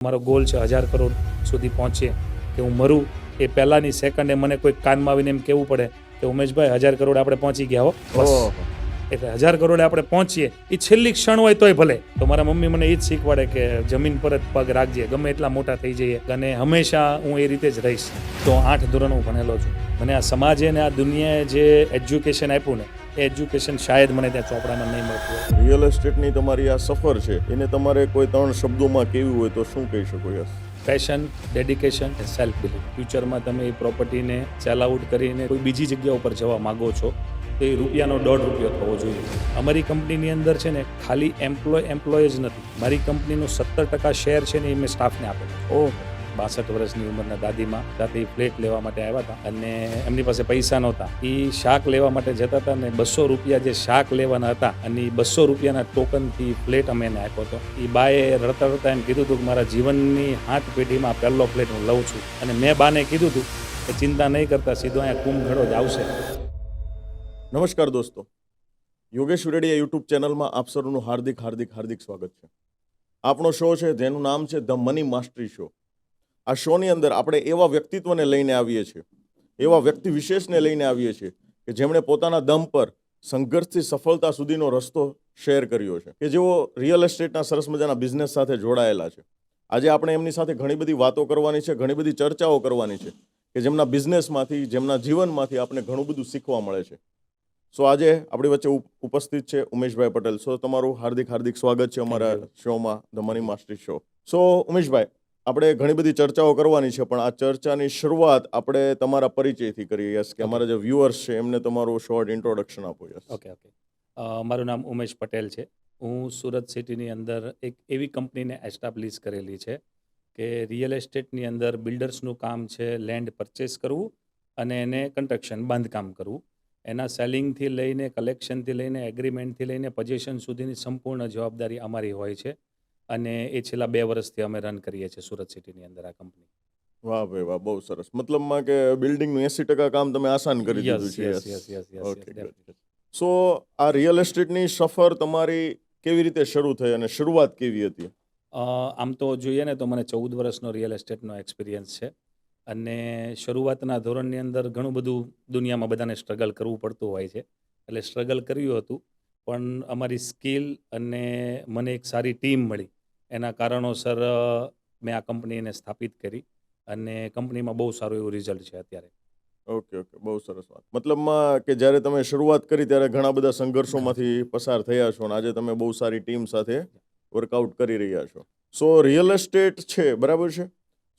મારો ગોલ છે 1000 કરોડ સુધી પહોંચીએ કે હું મરું એ પહેલાની સેકન્ડે મને કોઈ કાનમાં આવીને એમ કહેવું પડે કે ઉમેશભાઈ 1000 કરોડ આપણે પહોંચી ગયા હો બસ. એટલે 1000 કરોડે આપણે પહોંચીએ એ છેલ્લી ક્ષણ હોય તોય ભલે. તો મારા મમ્મી મને એ જ શીખવાડે કે જમીન પર જ પગ રાખજે, ગમે એટલા મોટા થઈ જઈએ, અને હંમેશા હું એ રીતે જ રહીશ. તો 8 ધોરણ હું ભણેલો છું. મને આ સમાજે અને આ દુનિયાએ જે એજ્યુકેશન આપ્યું ને એ એજ્યુકેશન શાયદ મને ત્યાં ચોપડામાં નહીં મળતું. રિયલ એસ્ટેટની તમારી આ સફર છે એને તમારે કોઈ 3 શબ્દોમાં કેવી હોય તો શું કહી શકો? Yes, passion, dedication, self belief. ફ્યુચરમાં તમે એ પ્રોપર્ટીને સેલ આઉટ કરીને કોઈ બીજી જગ્યા ઉપર જવા માગો છો તો એ રૂપિયાનો 1.5 રૂપિયો થવો જોઈએ. અમારી કંપનીની અંદર છે ને ખાલી એમ્પ્લોય જ નથી. મારી કંપનીનું 17% શેર છે ને એ મેં સ્ટાફને આપેલો. 62 વર્ષની ઉંમરના દાદીમાં સાથે ફ્લેટ લેવા માટે આવ્યા હતા અને એમની પાસે પૈસા નહોતા. એ શાક લેવા માટે જતા હતા અને 200 રૂપિયા જે શાક લેવાના હતા અને 200 રૂપિયાના ટોકનથી ફ્લેટ અમે એને આપ્યો હતો. એ બાએ રડતા રડતા એમ કીધું હતું કે મારા જીવનની 7 પેઢીમાં પહેલો ફ્લેટ હું લઉં છું. અને મેં બાને કીધું હતું કે ચિંતા નહીં કરતા, સીધો અહીંયા કુંભઘડો જ આવશે. નમસ્કાર દોસ્તો, યોગેશ ઉરેડિયા યુટ્યુબ ચેનલમાં આપ સૌનું હાર્દિક સ્વાગત છે. આપણો શો છે જેનું નામ છે ધ મની માસ્ટરી શો. આ શોની અંદર આપણે એવા વ્યક્તિત્વને લઈને આવીએ છીએ, એવા વ્યક્તિ વિશેષને લઈને આવીએ છીએ કે જેમણે પોતાના દમ પર સંઘર્ષથી સફળતા સુધીનો રસ્તો શેર કર્યો છે, કે જેઓ રિયલ એસ્ટેટના સરસ મજાના બિઝનેસ સાથે જોડાયેલા છે. આજે આપણે એમની સાથે ઘણી બધી વાતો કરવાની છે, ઘણી બધી ચર્ચાઓ કરવાની છે કે જેમના બિઝનેસમાંથી, જેમના જીવનમાંથી આપણે ઘણું બધું શીખવા મળે છે. સો આજે આપણી વચ્ચે ઉપસ્થિત છે ઉમેશભાઈ પટેલ. સો તમારું હાર્દિક સ્વાગત છે અમારા શોમાં ધ મની માસ્ટરી શો. સો ઉમેશભાઈ, આપણે ઘણી બધી ચર્ચાઓ કરવાની છે, પણ આ ચર્ચાની શરૂઆત આપણે તમારા પરિચયથી કરીએ. યસ, કે અમારા જે વ્યુઅર્સ છે એમને તમારું શોર્ટ ઇન્ટ્રોડક્શન આપો. યસ. ઓકે. મારું નામ ઉમેશ પટેલ છે. હું સુરત સિટીની અંદર એક એવી કંપનીને એસ્ટાબ્લિશ કરેલી છે કે રિયલ એસ્ટેટની અંદર બિલ્ડર્સનું કામ છે લેન્ડ પરચેસ કરવું અને એને કન્સ્ટ્રક્શન બાંધકામ કરવું. એના સેલિંગથી લઈને, કલેક્શનથી લઈને, એગ્રીમેન્ટથી લઈને પોઝિશન સુધીની સંપૂર્ણ જવાબદારી અમારી હોય છે અને એ છેલ્લા 2 વર્ષથી અમે રન કરીએ છીએ સુરત સિટીની અંદર આ કંપની. વાહ ભાઈ વાહ, બહુ સરસ. મતલબમાં કે બિલ્ડિંગનું 80% કામ તમે આસાન કરી દીધું છે. સો આ રિયલ એસ્ટેટની સફર તમારી કેવી રીતે શરૂ થઈ અને શરૂઆત કેવી હતી? આમ તો જોઈએ ને તો મને 14 વર્ષનો રિયલ એસ્ટેટનો એક્સપિરિયન્સ છે અને શરૂઆતના ધોરણની અંદર ઘણું બધું દુનિયામાં બધાને સ્ટ્રગલ કરવું પડતું હોય છે. એટલે સ્ટ્રગલ કર્યું હતું, પણ અમારી સ્કિલ અને મને એક સારી ટીમ મળી એના કારણોસર મેં આ કંપનીને સ્થાપિત કરી અને કંપનીમાં બહુ સારું એવું રિઝલ્ટ છે અત્યારે. ઓકે, બહુ સરસ વાત. મતલબમાં કે જ્યારે તમે શરૂઆત કરી ત્યારે ઘણા બધા સંઘર્ષોમાંથી પસાર થયા છો અને આજે તમે બહુ સારી ટીમ સાથે વર્કઆઉટ કરી રહ્યા છો. સો રિયલ એસ્ટેટ છે, બરાબર છે?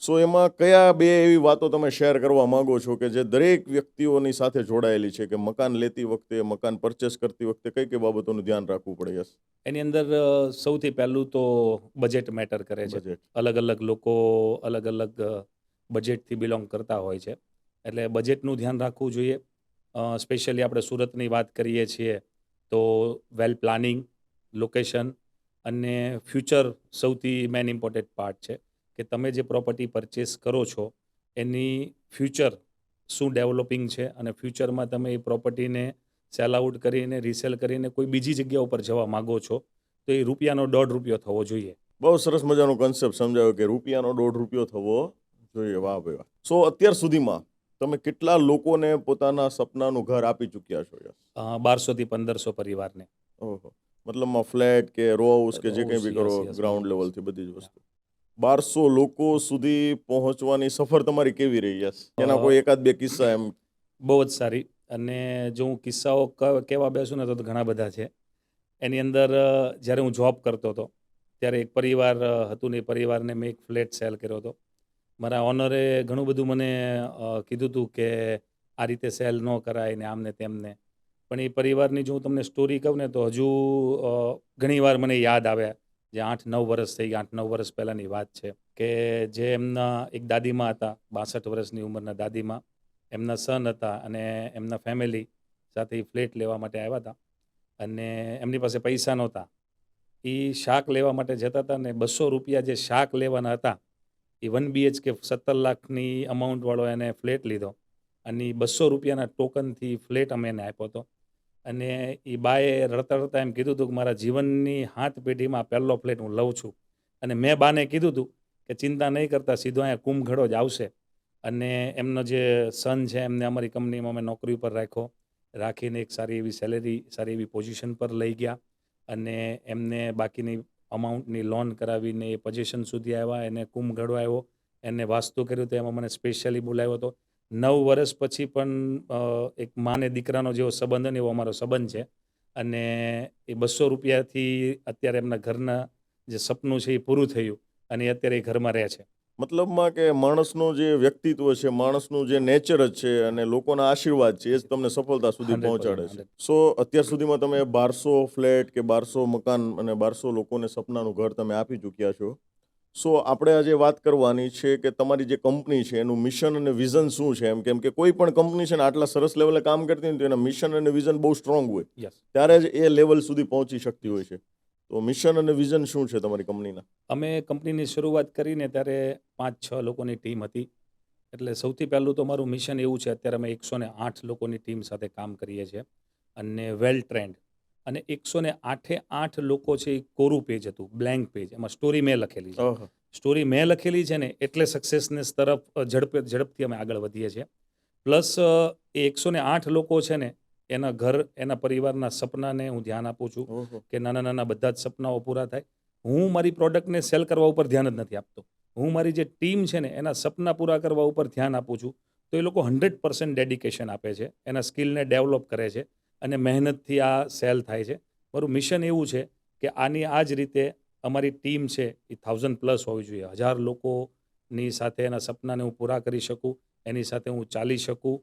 સો એમાં કયા 2 એવી વાતો તમે શેર કરવા માંગો છો કે જે દરેક વ્યક્તિઓની સાથે જોડાયેલી છે, કે મકાન લેતી વખતે, મકાન પરચેસ કરતી વખતે કઈ બાબતોનું ધ્યાન રાખવું પડે? યસ. એની અંદર સૌથી પહેલું તો બજેટ મેટર કરે છે. અલગ લોકો અલગ બજેટથી બિલોંગ કરતા હોય છે, એટલે બજેટનું ધ્યાન રાખવું જોઈએ. સ્પેશિયલી આપણે સુરતની વાત કરીએ છીએ તો વેલ પ્લાનિંગ, લોકેશન અને ફ્યુચર સૌથી મેન ઇમ્પોર્ટન્ટ પાર્ટ છે કે તમે જે પ્રોપર્ટી પરચેસ કરો છો એની ફ્યુચર શું ડેવલપિંગ છે અને ફ્યુચરમાં તમે એ પ્રોપર્ટીને સેલ આઉટ કરીને, રીસેલ કરીને કોઈ બીજી જગ્યા ઉપર જવા માગો છો તો એ રૂપિયાનો 1.5 રૂપિયો થવો જોઈએ. બહુ સરસ મજાનો કોન્સેપ્ટ સમજાવ્યો કે રૂપિયાનો 1.5 રૂપિયો થવો જોઈએ. વાહ ભાઈ વાહ. સો અત્યાર સુધીમાં તમે કેટલા લોકોને પોતાના સપનાનું ઘર આપી ચૂક્યા છો? 1200 થી 1500 પરિવારને. ઓહો. મતલબમાં ફ્લેટ કે રો હાઉસ કે જે કંઈ બી કરો, ગ્રાઉન્ડ લેવલથી બધી જ વસ્તુ. 1200 લોકો સુધી પહોંચવાની સફર તમારી કેવી રહી? યસ, એના કોઈ 1-2 કિસ્સા એમ? બહુ જ સારી. અને જો હું કિસ્સાઓ કહેવા બેસું ને તો ઘણા બધા છે. એની અંદર જ્યારે હું જોબ કરતો હતો ત્યારે એક પરિવાર હતું ને એ પરિવારને મેં એક ફ્લેટ સેલ કર્યો હતો. મારા ઓનરે ઘણું બધું મને કીધું હતું કે આ રીતે સેલ ન કરાય ને આમને તેમને, પણ એ પરિવારની જો હું તમને સ્ટોરી કહું ને તો હજુ ઘણીવાર મને યાદ આવે. જે 8-9 વર્ષ થઈ ગયા, 8-9 વર્ષ પહેલાંની વાત છે કે જે એમના એક દાદીમા હતા, 62 વર્ષની ઉંમરના દાદીમા, એમના સન હતા અને એમના ફેમિલી સાથે ફ્લેટ લેવા માટે આવ્યા હતા અને એમની પાસે પૈસા નહોતા. એ શાક લેવા માટે જતા હતા ને 200 રૂપિયા જે શાક લેવાના હતા એ 1 BHK 17 લાખની અમાઉન્ટવાળો એને ફ્લેટ લીધો અને 200 રૂપિયાના ટોકનથી ફ્લેટ અમે એને આપ્યો હતો. અને એ બાએ રડતા રડતા એમ કીધું હતું કે મારા જીવનની 7 પેઢીમાં પહેલો ફ્લેટ હું લઉં છું. અને મેં બાને કીધું હતું કે ચિંતા નહીં કરતા, સીધો અહીંયા કુંભઘડો જ આવશે. અને એમનો જે સન છે એમને અમારી કંપનીમાં અમે નોકરી ઉપર રાખીને એક સારી એવી સેલેરી, સારી એવી પોઝિશન પર લઈ ગયા અને એમને બાકીની અમાઉન્ટની લોન કરાવીને એ પોઝિશન સુધી આવ્યા. એને કુંભઘડો આવ્યો, એને વાસ્તુ કર્યું, તો એમાં મને સ્પેશિયલી બોલાવ્યો હતો. 9 વર્ષ પછી પણ એક માને દીકરાનો જેવો સંબંધ હોય ને એવો અમારો સંબંધ છે. અને એ 200 રૂપિયાથી અત્યારે એમના ઘરના જે સપનું છે એ પૂરું થયું અને એ અત્યારે એ ઘરમાં રહે છે. મતલબમાં કે માણસનું જે વ્યક્તિત્વ છે, માણસનું જે નેચર જ છે અને લોકોના આશીર્વાદ છે, એ જ તમને સફળતા સુધી 100% પહોંચાડે છે. સો અત્યાર સુધીમાં તમે 1200 ફ્લેટ કે 1200 મકાન અને 1200 લોકોને સપનાનું ઘર તમે આપી ચૂક્યા છો. સો આપણે આજે વાત કરવાની છે કે તમારી જે કંપની છે એનું મિશન અને વિઝન શું છે. એમ કેમ કે કોઈ પણ કંપની છે ને આટલા સરસ લેવલે કામ કરતી હોય ને તો એના મિશન અને વિઝન બહુ સ્ટ્રોંગ હોય, યસ. ત્યારે જ એ લેવલ સુધી પહોંચી શકતી હોય છે. તો મિશન અને વિઝન શું છે તમારી કંપનીના? અમે કંપનીની શરૂઆત કરીને ત્યારે 5-6 લોકોની ટીમ હતી. એટલે સૌથી પહેલું તો મારું મિશન એવું છે, અત્યારે અમે 108 લોકોની ટીમ સાથે કામ કરીએ છીએ અને વેલ ટ્રેન્ડ. અને 108 લોકો છે એ કોરું પેજ હતું, બ્લેન્ક પેજ. એમાં સ્ટોરી મેં લખેલી છે. ઓહો. સ્ટોરી મેં લખેલી છે ને એટલે સક્સેસનેસ તરફ ઝડપથી અમે આગળ વધીએ છીએ. પ્લસ એ 108 લોકો છે ને એના ઘર, એના પરિવારના સપનાને હું ધ્યાન આપું છું ઓહો. કે નાના નાના બધા જ સપનાઓ પૂરા થાય. હું મારી પ્રોડક્ટને સેલ કરવા ઉપર ધ્યાન જ નથી આપતો. હું મારી જે ટીમ છે ને એના સપના પૂરા કરવા ઉપર ધ્યાન આપું છું. તો એ લોકો 100% ડેડિકેશન આપે છે, એના સ્કિલને ડેવલપ કરે છે અને મહેનતથી આ સેલ થાય છે. મારું મિશન એવું છે કે આની આ જ રીતે અમારી ટીમ છે એ 1000+ હોવી જોઈએ. 1000 લોકોની સાથે એના સપનાને હું પૂરા કરી શકું, એની સાથે હું ચાલી શકું.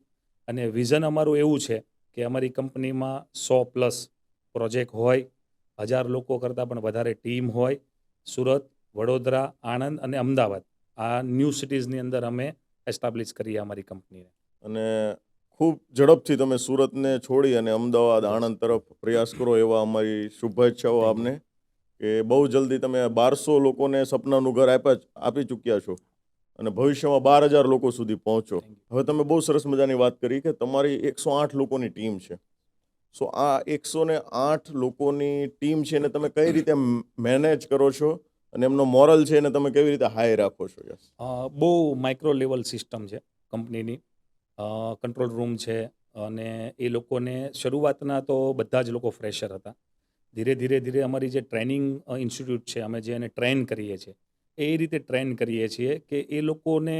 અને વિઝન અમારું એવું છે કે અમારી કંપનીમાં 100+ પ્રોજેક્ટ હોય, 1000 લોકો કરતાં પણ વધારે ટીમ હોય. સુરત, વડોદરા, આણંદ અને અમદાવાદ, આ ન્યૂ સિટીઝની અંદર અમે એસ્ટાબ્લિશ કરીએ અમારી કંપનીને. અને ખૂબ ઝડપથી તમે સુરતને છોડી અને અમદાવાદ, આણંદ તરફ પ્રયાસ કરો એવા અમારી શુભેચ્છાઓ આપને. કે બહુ જલ્દી તમે 1200 લોકોને સપનાનું ઘર આપી ચૂક્યા છો અને ભવિષ્યમાં 12000 લોકો સુધી પહોંચો. Thank you. હવે તમે બહુ સરસ મજાની વાત કરી કે તમારી 108 લોકોની ટીમ છે. સો આ 108 લોકોની ટીમ છે એને તમે કઈ રીતે મેનેજ કરો છો અને એમનો મોરલ છે એને તમે કેવી રીતે હાઈ રાખો છો? યસ. બહુ માઇક્રો લેવલ સિસ્ટમ છે કંપનીની. કંટ્રોલ રૂમ છે અને એ લોકોને શરૂઆતના તો બધા જ લોકો ફ્રેશર હતા. ધીરે અમારી જે ટ્રેનિંગ ઇન્સ્ટિટ્યૂટ છે, અમે જે એને ટ્રેન કરીએ છીએ એ રીતે ટ્રેન કરીએ છીએ કે એ લોકોને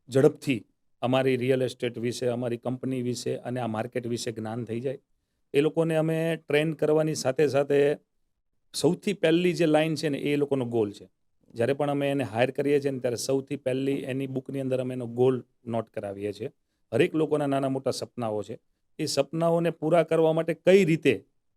ઝડપથી અમારી રિયલ એસ્ટેટ વિશે, અમારી કંપની વિશે અને આ માર્કેટ વિશે જ્ઞાન થઈ જાય. એ લોકોને અમે ટ્રેન કરવાની સાથે સાથે સૌથી પહેલી જે લાઈન છે ને એ લોકોનો ગોલ છે. જ્યારે પણ અમે એને હાયર કરીએ છીએ ને ત્યારે સૌથી પહેલી એની બુકની અંદર અમે એનો ગોલ નોટ કરાવીએ છીએ. હરેક લોકોના નાના મોટા સપનાઓ છે. એ સપનાઓને પૂરા કરવા માટે કઈ રીતે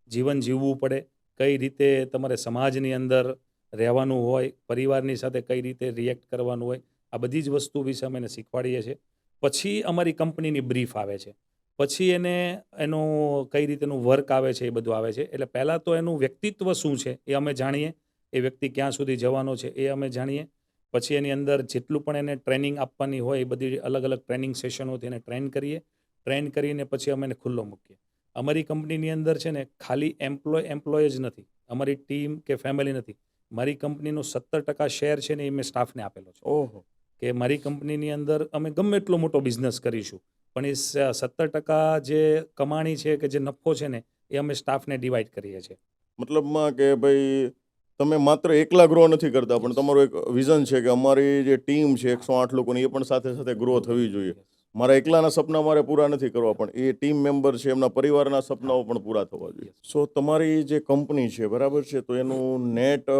જીવન જીવવું પડે, કઈ રીતે તમારે સમાજની અંદર રહેવાનું હોય, પરિવારની સાથે કઈ રીતે રિએક્ટ કરવાનું હોય, આ બધી જ વસ્તુ વિશે અમે એને શીખવાડીએ છીએ. પછી અમારી કંપનીની બ્રીફ આવે છે, પછી એનું કઈ રીતેનું વર્ક આવે છે એ બધું આવે છે. એટલે પહેલાં તો એનું વ્યક્તિત્વ શું છે એ અમે જાણીએ, એ વ્યક્તિ ક્યાં સુધી જવાનો છે એ અમે જાણીએ. પછી એની અંદર જેટલું પણ એને ટ્રેનિંગ આપવાની હોય એ બધી અલગ અલગ ટ્રેનિંગ સેશનોથી એને ટ્રેન કરીએ. ટ્રેન કરીને પછી અમે એને ખુલ્લો મૂકીએ. અમારી કંપનીની અંદર છે ને ખાલી એમ્પ્લોય જ નથી, અમારી ટીમ કે ફેમિલી નથી. મારી કંપનીનો 70% શેર છે ને એ મેં સ્ટાફને આપેલો છે. ઓહો. કે મારી કંપનીની અંદર અમે ગમે એટલો મોટો બિઝનેસ કરીશું પણ એ 70% જે કમાણી છે કે જે નફો છે ને એ અમે સ્ટાફને ડિવાઈડ કરીએ છીએ. મતલબમાં કે ભાઈ તમે માત્ર એકલા ગ્રો નથી કરતા, પણ તમારું એક વિઝન છે કે અમારી જે ટીમ છે 108 લોકોની એ પણ સાથે સાથે ગ્રો થવી જોઈએ. મારા એકલાના સપના મારે પૂરા નથી કરવા, પણ એ ટીમ મેમ્બર છે એમના પરિવારના સપનાઓ પણ પૂરા થવા જોઈએ. સો તમારી જે કંપની છે, બરાબર છે, તો એનું નેટ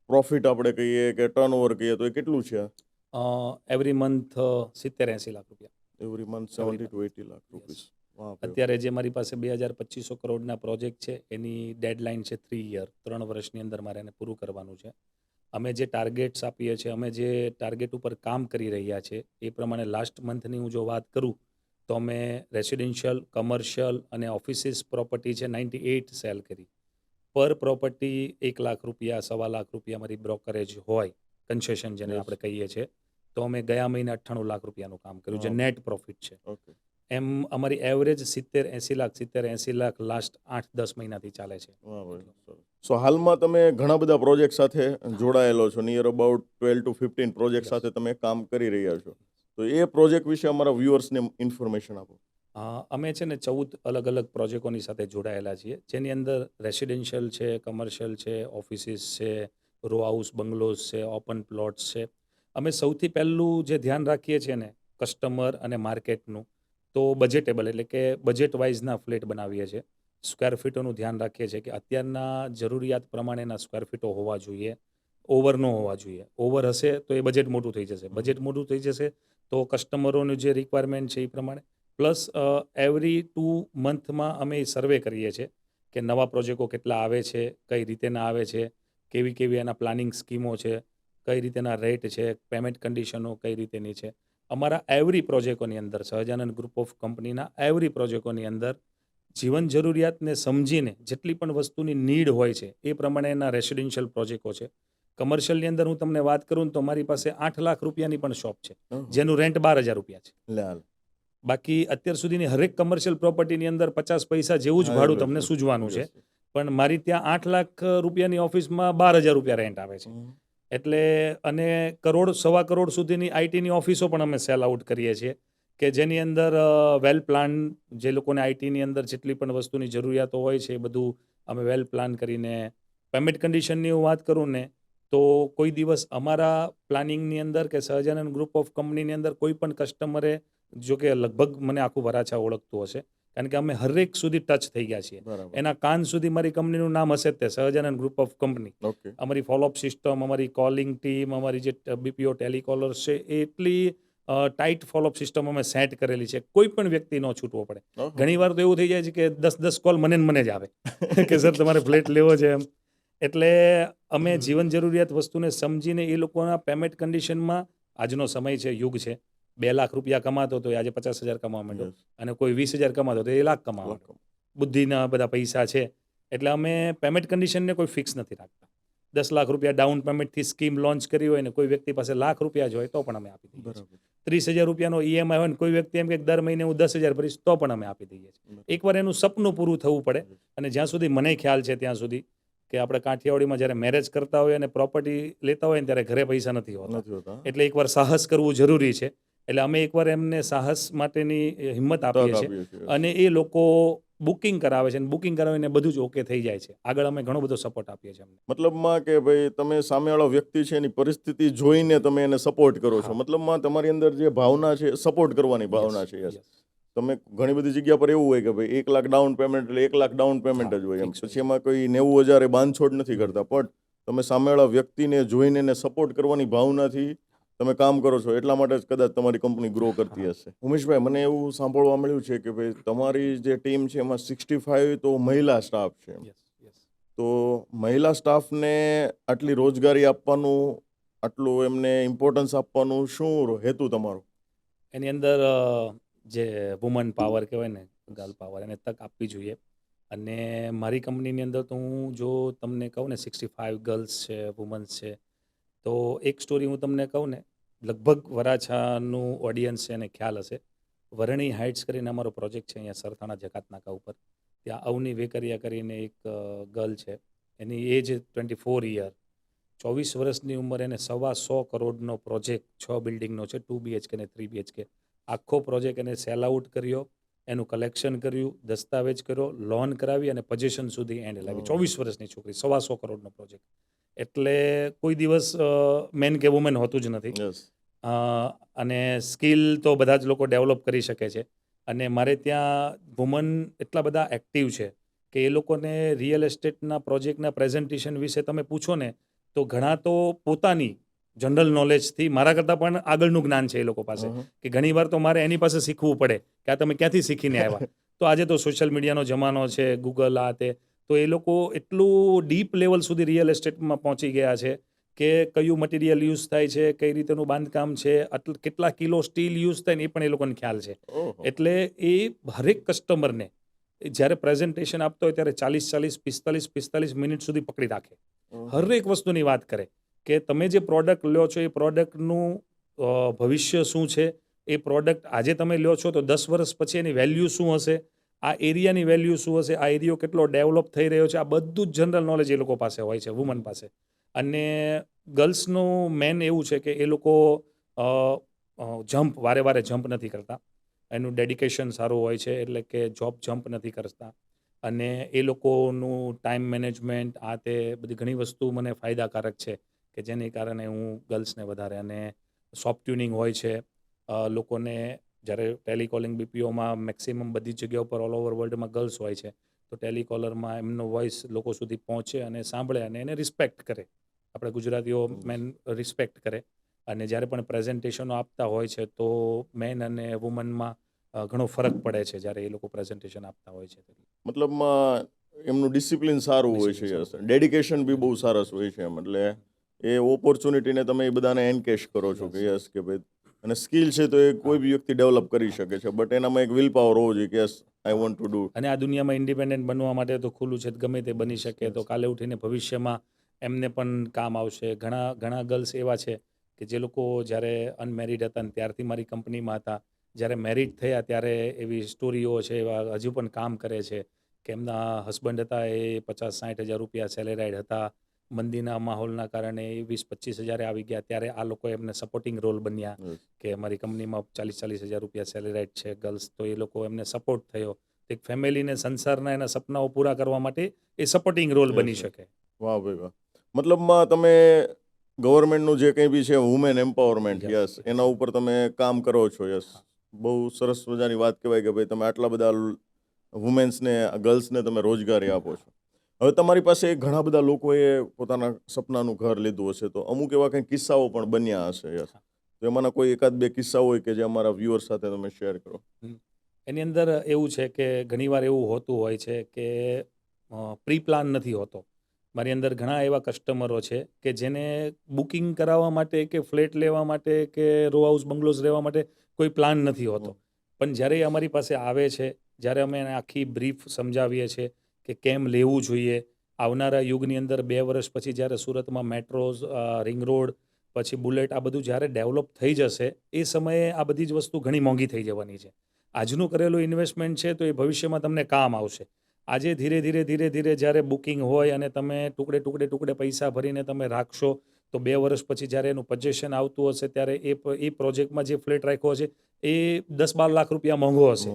પ્રોફિટ આપણે કહીએ કે ટર્નઓવર કહીએ તો એ કેટલું છે? એવરી મંથ 70-80 લાખ રૂપિયા. Every month 70 to 80 lakh rupees. અત્યારે જે મારી પાસે 2200 કરોડના પ્રોજેક્ટ છે એની ડેડલાઇન છે 3 યર, 3 વર્ષની અંદર મારે એને પૂરું કરવાનું છે. અમે જે ટાર્ગેટ્સ આપીએ છીએ, અમે જે ટાર્ગેટ ઉપર કામ કરી રહ્યા છે એ પ્રમાણે લાસ્ટ મંથની હું જો વાત કરું તો અમે રેસિડેન્શિયલ, કમર્શિયલ અને ઓફિસીસ પ્રોપર્ટી છે 98 સેલ કરી. પર પ્રોપર્ટી 1 લાખ રૂપિયા, 1.25 લાખ રૂપિયા મારી બ્રોકરેજ હોય, કન્સેશન જેને આપણે કહીએ છીએ. તો અમે ગયા મહિને 98 લાખ રૂપિયાનું કામ કર્યું, જે નેટ પ્રોફિટ છે. ઓકે. એમ અમારી એવરેજ 70-80 લાખ લાસ્ટ 8-10 મહિનાથી ચાલે છે. વાહ ભાઈ, સરસ. સો હાલમાં તમે ઘણા બધા પ્રોજેક્ટ સાથે જોડાયેલો છો, near about 12 to 15 project Yes. સાથે તમે કામ કરી રહ્યા છો. તો એ પ્રોજેક્ટ વિશે અમારા વ્યુઅર્સને ઇન્ફોર્મેશન આપો. અમે છે ને 14 અલગ અલગ પ્રોજેક્ટોની સાથે જોડાયેલા છીએ, જેની અંદર રેસિડેન્શિયલ છે, કમર્શિયલ છે, ઓફિસીસ છે, રો હાઉસ બંગલોઝ છે, ઓપન પ્લોટ્સ છે. અમે સૌથી પહેલું જે ધ્યાન રાખીએ છીએ ને કસ્ટમર અને માર્કેટનું, તો બજેટેબલ એટલે કે બજેટ વાઇઝના ફ્લેટ બનાવીએ છીએ. સ્ક્વેર ફીટોનું ધ્યાન રાખીએ છીએ કે અત્યારના જરૂરિયાત પ્રમાણેના સ્ક્વેર ફીટો હોવા જોઈએ, ઓવર ન હોવા જોઈએ. ઓવર હશે તો એ બજેટ મોટું થઈ જશે, બજેટ મોટું થઈ જશે તો કસ્ટમરોનું જે રિક્વાયરમેન્ટ છે એ પ્રમાણે. પ્લસ એવરી 2 મંથમાં અમે સર્વે કરીએ છીએ કે નવા પ્રોજેક્ટો કેટલા આવે છે, કઈ રીતેના આવે છે, કેવી કેવી એના પ્લાનિંગ સ્કીમો છે, કઈ રીતેના રેટ છે, પેમેન્ટ કન્ડિશનો કઈ રીતેની છે. અમારા એવરી પ્રોજેક્ટોની અંદર, સહજાનંદ ગ્રુપ ઓફ કંપનીના એવરી પ્રોજેક્ટોની અંદર જીવન જરૂરિયાતને સમજીને જેટલી પણ વસ્તુની નીડ હોય છે એ પ્રમાણેના રેસિડેન્શિયલ પ્રોજેક્ટો છે. કમર્શિયલની અંદર હું તમને વાત કરું તો મારી પાસે 8 લાખ રૂપિયાની પણ શોપ છે, જેનું રેન્ટ 12,000 રૂપિયા છે. લાલ. બાકી અત્યાર સુધીની હરેક કમર્શિયલ પ્રોપર્ટીની અંદર 50 પૈસા જેવું જ ભાડું તમને સૂજવાનું છે, પણ મારી ત્યાં 8 લાખ રૂપિયાની ઓફિસમાં 12,000 રૂપિયા રેન્ટ આવે છે. એટલે અને કરોડ 1.25 કરોડ સુધીની આઈટીની ઓફિસો પણ અમે સેલ આઉટ કરીએ છીએ કે જેની અંદર વેલ પ્લાન, જે લોકોને આઈટીની અંદર જેટલી પણ વસ્તુની જરૂરિયાતો હોય છે એ બધું અમે વેલ પ્લાન કરીને. પેમેન્ટ કન્ડિશનની હું વાત કરું ને તો કોઈ દિવસ અમારા પ્લાનિંગની અંદર કે સહજાનંદ ગ્રુપ ઓફ કંપનીની અંદર કોઈ પણ કસ્ટમરે, જો કે લગભગ મને આખું વરાછા ઓળખતું હશે કારણ કે અમે હરેક સુધી ટચ થઈ ગયા છીએ. એના કાન સુધી મારી કંપનીનું નામ હશે જ તે Sahajanand group of company. Okay. અમારી ફોલોઅપ સિસ્ટમ, અમારી કોલિંગ ટીમ, અમારી જે બીપીઓ ટેલિકોલર્સ છે એ એટલી ટાઈટ ફોલોઅપ સિસ્ટમ અમે સેટ કરેલી છે, કોઈ પણ વ્યક્તિ ન છૂટવો પડે. ઘણી વાર તો એવું થઈ જાય છે કે 10 કોલ મને જ આવે કે સર તમારે ફ્લેટ લેવો છે એમ. એટલે અમે જીવન જરૂરિયાત વસ્તુને સમજીને એ લોકોના પેમેન્ટ કન્ડિશનમાં, આજનો સમય છે, યુગ છે, 2 લાખ રૂપિયા કમાતો તો આજે 50,000 કમાવા માંડ્યો, અને કોઈ 20,000 કમાતો તો 1 લાખ કમાવા માંડ્યો. બુદ્ધિના બધા પૈસા છે એટલે અમે પેમેન્ટ કન્ડિશનને કોઈ ફિક્સ નથી રાખતા. 10 લાખ રૂપિયા ડાઉન પેમેન્ટથી સ્કીમ લોન્ચ કરી હોય ને કોઈ વ્યક્તિ પાસે લાખ રૂપિયા જ હોય તો પણ અમે આપી દઈએ છીએ. 30,000 રૂપિયાનો ઈએમઆઈ હોય ને કોઈ વ્યક્તિ એમ કે દર મહિને હું 10,000 ભરીશ તો પણ અમે આપી દઈએ છીએ. એકવાર એનું સપનું પૂરું થવું પડે. અને જ્યાં સુધી મને ખ્યાલ છે ત્યાં સુધી કે આપણે કાઠિયાવાડીમાં જ્યારે મેરેજ કરતા હોય અને પ્રોપર્ટી લેતા હોય ને ત્યારે ઘરે પૈસા નથી હોતા, એટલે એકવાર સાહસ કરવું જરૂરી છે. એટલે અમે એકવાર એમને સાહસ માટેની હિંમત આપીએ છીએ અને એ લોકો બુકિંગ કરાવે છે, અને બુકિંગ કરાવીને બધું જ ઓકે થઈ જાય છે. આગળ અમે ઘણો બધો સપોર્ટ આપીએ છીએ એમને. મતલબમાં કે ભાઈ તમે સામેવાળો વ્યક્તિ છે એની પરિસ્થિતિ જોઈને તમે એને સપોર્ટ કરો છો. મતલબમાં તમારી અંદર જે ભાવના છે સપોર્ટ કરવાની ભાવના છે. યસ. તમે ઘણી બધી જગ્યા પર એવું હોય કે ભાઈ 1 લાખ ડાઉન પેમેન્ટ એટલે 1 લાખ ડાઉન પેમેન્ટ જ હોય એમ, પછી એમાં કોઈ 90,000 બાંધછોડ નથી કરતા, પણ તમે સામેવાળા વ્યક્તિને જોઈને એને સપોર્ટ કરવાની ભાવનાથી તમે કામ કરો છો, એટલા માટે જ કદાચ તમારી કંપની ગ્રો કરતી હશે. ઉમેશભાઈ, મને એવું સાંભળવા મળ્યું છે કે ભાઈ તમારી જે ટીમ છે એમાં 65 તો મહિલા સ્ટાફ છે. તો મહિલા સ્ટાફને આટલી રોજગારી આપવાનું, આટલું એમને ઇમ્પોર્ટન્સ આપવાનું શું હેતુ તમારો? એની અંદર જે વુમન પાવર કહેવાય ને, ગર્લ પાવર, એને તક આપવી જોઈએ. અને મારી કંપનીની અંદર તો હું જો તમને કહું ને 65 ગર્લ્સ છે, વુમન્સ છે, તો એક સ્ટોરી હું તમને કહું ને, લગભગ વરાછાનું ઓડિયન્સ છે એને ખ્યાલ હશે. વરણી હાઇટ્સ કરીને અમારો પ્રોજેક્ટ છે અહીંયા સરથાણા જકાત નાકા ઉપર. ત્યાં અવની વેકરિયા કરીને એક ગર્લ છે, એની એજ 24 યર, 24 વર્ષની ઉંમર, એને 125 કરોડનો પ્રોજેક્ટ 6 બિલ્ડિંગનો છે, 2 BHK ને 3 BHK. આખો પ્રોજેક્ટ એને સેલ આઉટ કર્યો, એનું કલેક્શન કર્યું, દસ્તાવેજ કર્યો, લોન કરાવી અને પોઝિશન સુધી એન્ડ લાવી. 24 વર્ષની છોકરી, 125 કરોડનો પ્રોજેક્ટ. એટલે કોઈ દિવસ મેન કે વુમેન હોતું જ નથી. અને સ્કિલ તો બધા જ લોકો ડેવલપ કરી શકે છે. અને મારે ત્યાં વુમન એટલા બધા એક્ટિવ છે કે એ લોકોને રિયલ એસ્ટેટના પ્રોજેક્ટના પ્રેઝન્ટેશન વિશે તમે પૂછો ને તો ઘણા તો પોતાની જનરલ નોલેજથી મારા કરતાં પણ આગળનું જ્ઞાન છે એ લોકો પાસે, કે ઘણી વાર તો મારે એની પાસે શીખવું પડે કે આ તમે ક્યાંથી શીખીને આવ્યા. તો આજે તો સોશિયલ મીડિયાનો જમાનો છે, ગૂગલ આ તે, તો એ લોકો એટલું ડીપ લેવલ સુધી રિયલ એસ્ટેટમાં પહોંચી ગયા છે કે કયું મટીરિયલ યુઝ થાય છે, કઈ રીતેનું બાંધકામ છે, કેટલા કિલો સ્ટીલ યુઝ થાય ને એ પણ એ લોકોને ખ્યાલ છે. એટલે એ હરેક કસ્ટમરને જ્યારે પ્રેઝન્ટેશન આપતો હોય ત્યારે 40, 45 મિનિટ સુધી પકડી રાખે. હરેક વસ્તુની વાત કરે કે તમે જે પ્રોડક્ટ લ્યો છો એ પ્રોડક્ટનું ભવિષ્ય શું છે, એ પ્રોડક્ટ આજે તમે લ્યો છો તો 10 વર્ષ પછી એની વેલ્યુ શું હશે, આ એરિયાની વેલ્યુ શું હશે, આ એરિયો કેટલો ડેવલપ થઈ રહ્યો છે, આ બધું જ જનરલ નોલેજ એ લોકો પાસે હોય છે, વુમન પાસે. અને ગર્લ્સનું મેન એવું છે કે એ લોકો જમ્પ વારે વારે જમ્પ નથી કરતા, એનું ડેડિકેશન સારું હોય છે, એટલે કે જોબ જમ્પ નથી કરતા, અને એ લોકોનું ટાઈમ મેનેજમેન્ટ આ તે બધી ઘણી વસ્તુ મને ફાયદાકારક છે કે જેને કારણે હું ગર્લ્સને વધારે. અને સોફ્ટ ટ્યુનિંગ હોય છે, લોકોને જ્યારે ટેલિકોલિંગ બીપીઓમાં મેક્સિમમ બધી જગ્યાઓ પર ઓલ ઓવર વર્લ્ડમાં ગર્લ્સ હોય છે, તો ટેલિકોલરમાં એમનો વોઇસ લોકો સુધી પહોંચે અને સાંભળે અને એને રિસ્પેક્ટ કરે. આપણે ગુજરાતીઓ મેન રિસ્પેક્ટ કરે. અને જ્યારે પણ પ્રેઝન્ટેશનો આપતા હોય છે તો મેન અને વુમનમાં ઘણો ફરક પડે છે જ્યારે એ લોકો પ્રેઝન્ટેશન આપતા હોય છે. મતલબમાં એમનું ડિસિપ્લિન સારું હોય છે, યસ, ડેડિકેશન બી બહુ સરસ હોય છે એમ. એટલે એ ઓપોર્ચ્યુનિટીને તમે એ બધાને એનકેશ કરો છો કે યસ કે ભાઈ, અને સ્કિલ છે તો એ કોઈ બી વ્યક્તિ ડેવલપ કરી શકે છે, બટ એનામાં એક વિલ પાવર હોવો જોઈએ કે yes I want to do. અને આ દુનિયામાં ઇન્ડિપેન્ડન્ટ બનવા માટે તો ખુલ્લું છે, ગમે તે બની શકે, તો કાલે ઉઠીને ભવિષ્યમાં એમને પણ કામ આવશે. ઘણા ઘણા ગર્લ્સ એવા છે કે જે લોકો જ્યારે અનમેરિડ હતા ને ત્યારથી મારી કંપનીમાં હતા, જ્યારે મેરિડ થયા ત્યારે એવી સ્ટોરીઓ છે, એવા હજુ પણ કામ કરે છે કે એમના હસબન્ડ હતા એ 50-60 હજાર રૂપિયા સેલેરાઈડ હતા, મંદીના માહોલના કારણે 20-25 હજારે આવી ગયા, ત્યારે આ લોકો એમને સપોર્ટિંગ રોલ બન્યા કે અમારી કંપનીમાં 40-40 હજાર રૂપિયા સેલેરાઈડ છે ગર્લ્સ, તો એ લોકો એમને સપોર્ટ થયો. એક ફેમિલીને, સંસારના એના સપનાઓ પૂરા કરવા માટે એ સપોર્ટિંગ રોલ બની શકે. વાહ ભાઈ વાહ. મતલબમાં તમે ગવર્મેન્ટનું જે કંઈ બી છે વુમેન એમ્પાવરમેન્ટ, યસ, એના ઉપર તમે કામ કરો છો, યસ. બહુ સરસ મજાની વાત કહેવાય કે ભાઈ તમે આટલા બધા વુમેન્સને, ગર્લ્સને તમે રોજગારી આપો છો. હવે તમારી પાસે ઘણા બધા લોકોએ પોતાના સપનાનું ઘર લીધું હશે, તો અમુક એવા કંઈ કિસ્સાઓ પણ બન્યા હશે, યસ. તો એમાંના કોઈ એકાદ બે કિસ્સા હોય કે જે અમારા વ્યુઅર સાથે તમે શેર કરો. એની અંદર એવું છે કે ઘણીવાર એવું હોતું હોય છે કે પ્રી પ્લાન નથી હોતો. મારી અંદર ઘણા એવા કસ્ટમરો છે કે જેને બુકિંગ કરાવવા માટે કે ફ્લેટ લેવા માટે કે રો હાઉસ બંગલોઝ રહેવા માટે કોઈ પ્લાન નથી હોતો. પણ જ્યારે એ અમારી પાસે આવે છે, જ્યારે અમે એને આખી બ્રીફ સમજાવીએ છીએ કે કેમ લેવું જોઈએ, આવનારા યુગની અંદર 2 વર્ષ પછી જ્યારે સુરતમાં મેટ્રોઝ, રિંગ રોડ, પછી બુલેટ, આ બધું જ્યારે ડેવલપ થઈ જશે એ સમયે આ બધી જ વસ્તુ ઘણી મોંઘી થઈ જવાની છે. આજનું કરેલું ઇન્વેસ્ટમેન્ટ છે તો એ ભવિષ્યમાં તમને કામ આવશે. આજે ધીરે ધીરે ધીરે ધીરે જ્યારે બુકિંગ હોય અને તમે ટુકડે પૈસા ભરીને તમે રાખશો, તો 2 વર્ષ પછી જ્યારે એનું પજેશન આવતું હશે ત્યારે એ પ્રોજેક્ટમાં જે ફ્લેટ રાખ્યો હશે એ 10-12 લાખ રૂપિયા મોંઘો હશે.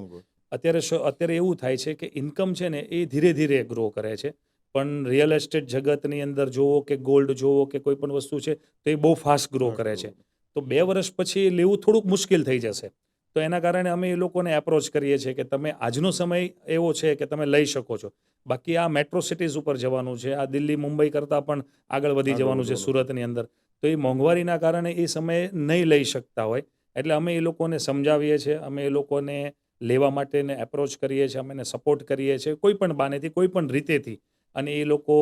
અત્યારે એવું થાય છે કે ઇન્કમ છે ને એ ધીરે ધીરે ગ્રો કરે છે, પણ રિયલ એસ્ટેટ જગતની અંદર જોવો કે ગોલ્ડ જોવો કે કોઈ પણ વસ્તુ છે તો એ બહુ ફાસ્ટ ગ્રો કરે છે. તો 2 વર્ષ પછી લેવું થોડુંક મુશ્કેલ થઈ જશે. તો એના કારણે અમે એ લોકોને એપ્રોચ કરીએ છીએ કે તમે આજનો સમય એવો છે કે તમે લઈ શકો છો. બાકી આ મેટ્રો સિટીઝ ઉપર જવાનું છે, આ દિલ્હી, મુંબઈ કરતાં પણ આગળ વધી જવાનું છે સુરતની અંદર. તો એ મોંઘવારીના કારણે એ સમયે નહીં લઈ શકતા હોય, એટલે અમે એ લોકોને સમજાવીએ છીએ, અમે એ લોકોને લેવા માટેને એપ્રોચ કરીએ છીએ, અમે એને સપોર્ટ કરીએ છીએ કોઈ પણ બાનેથી, કોઈ પણ રીતેથી. અને એ લોકો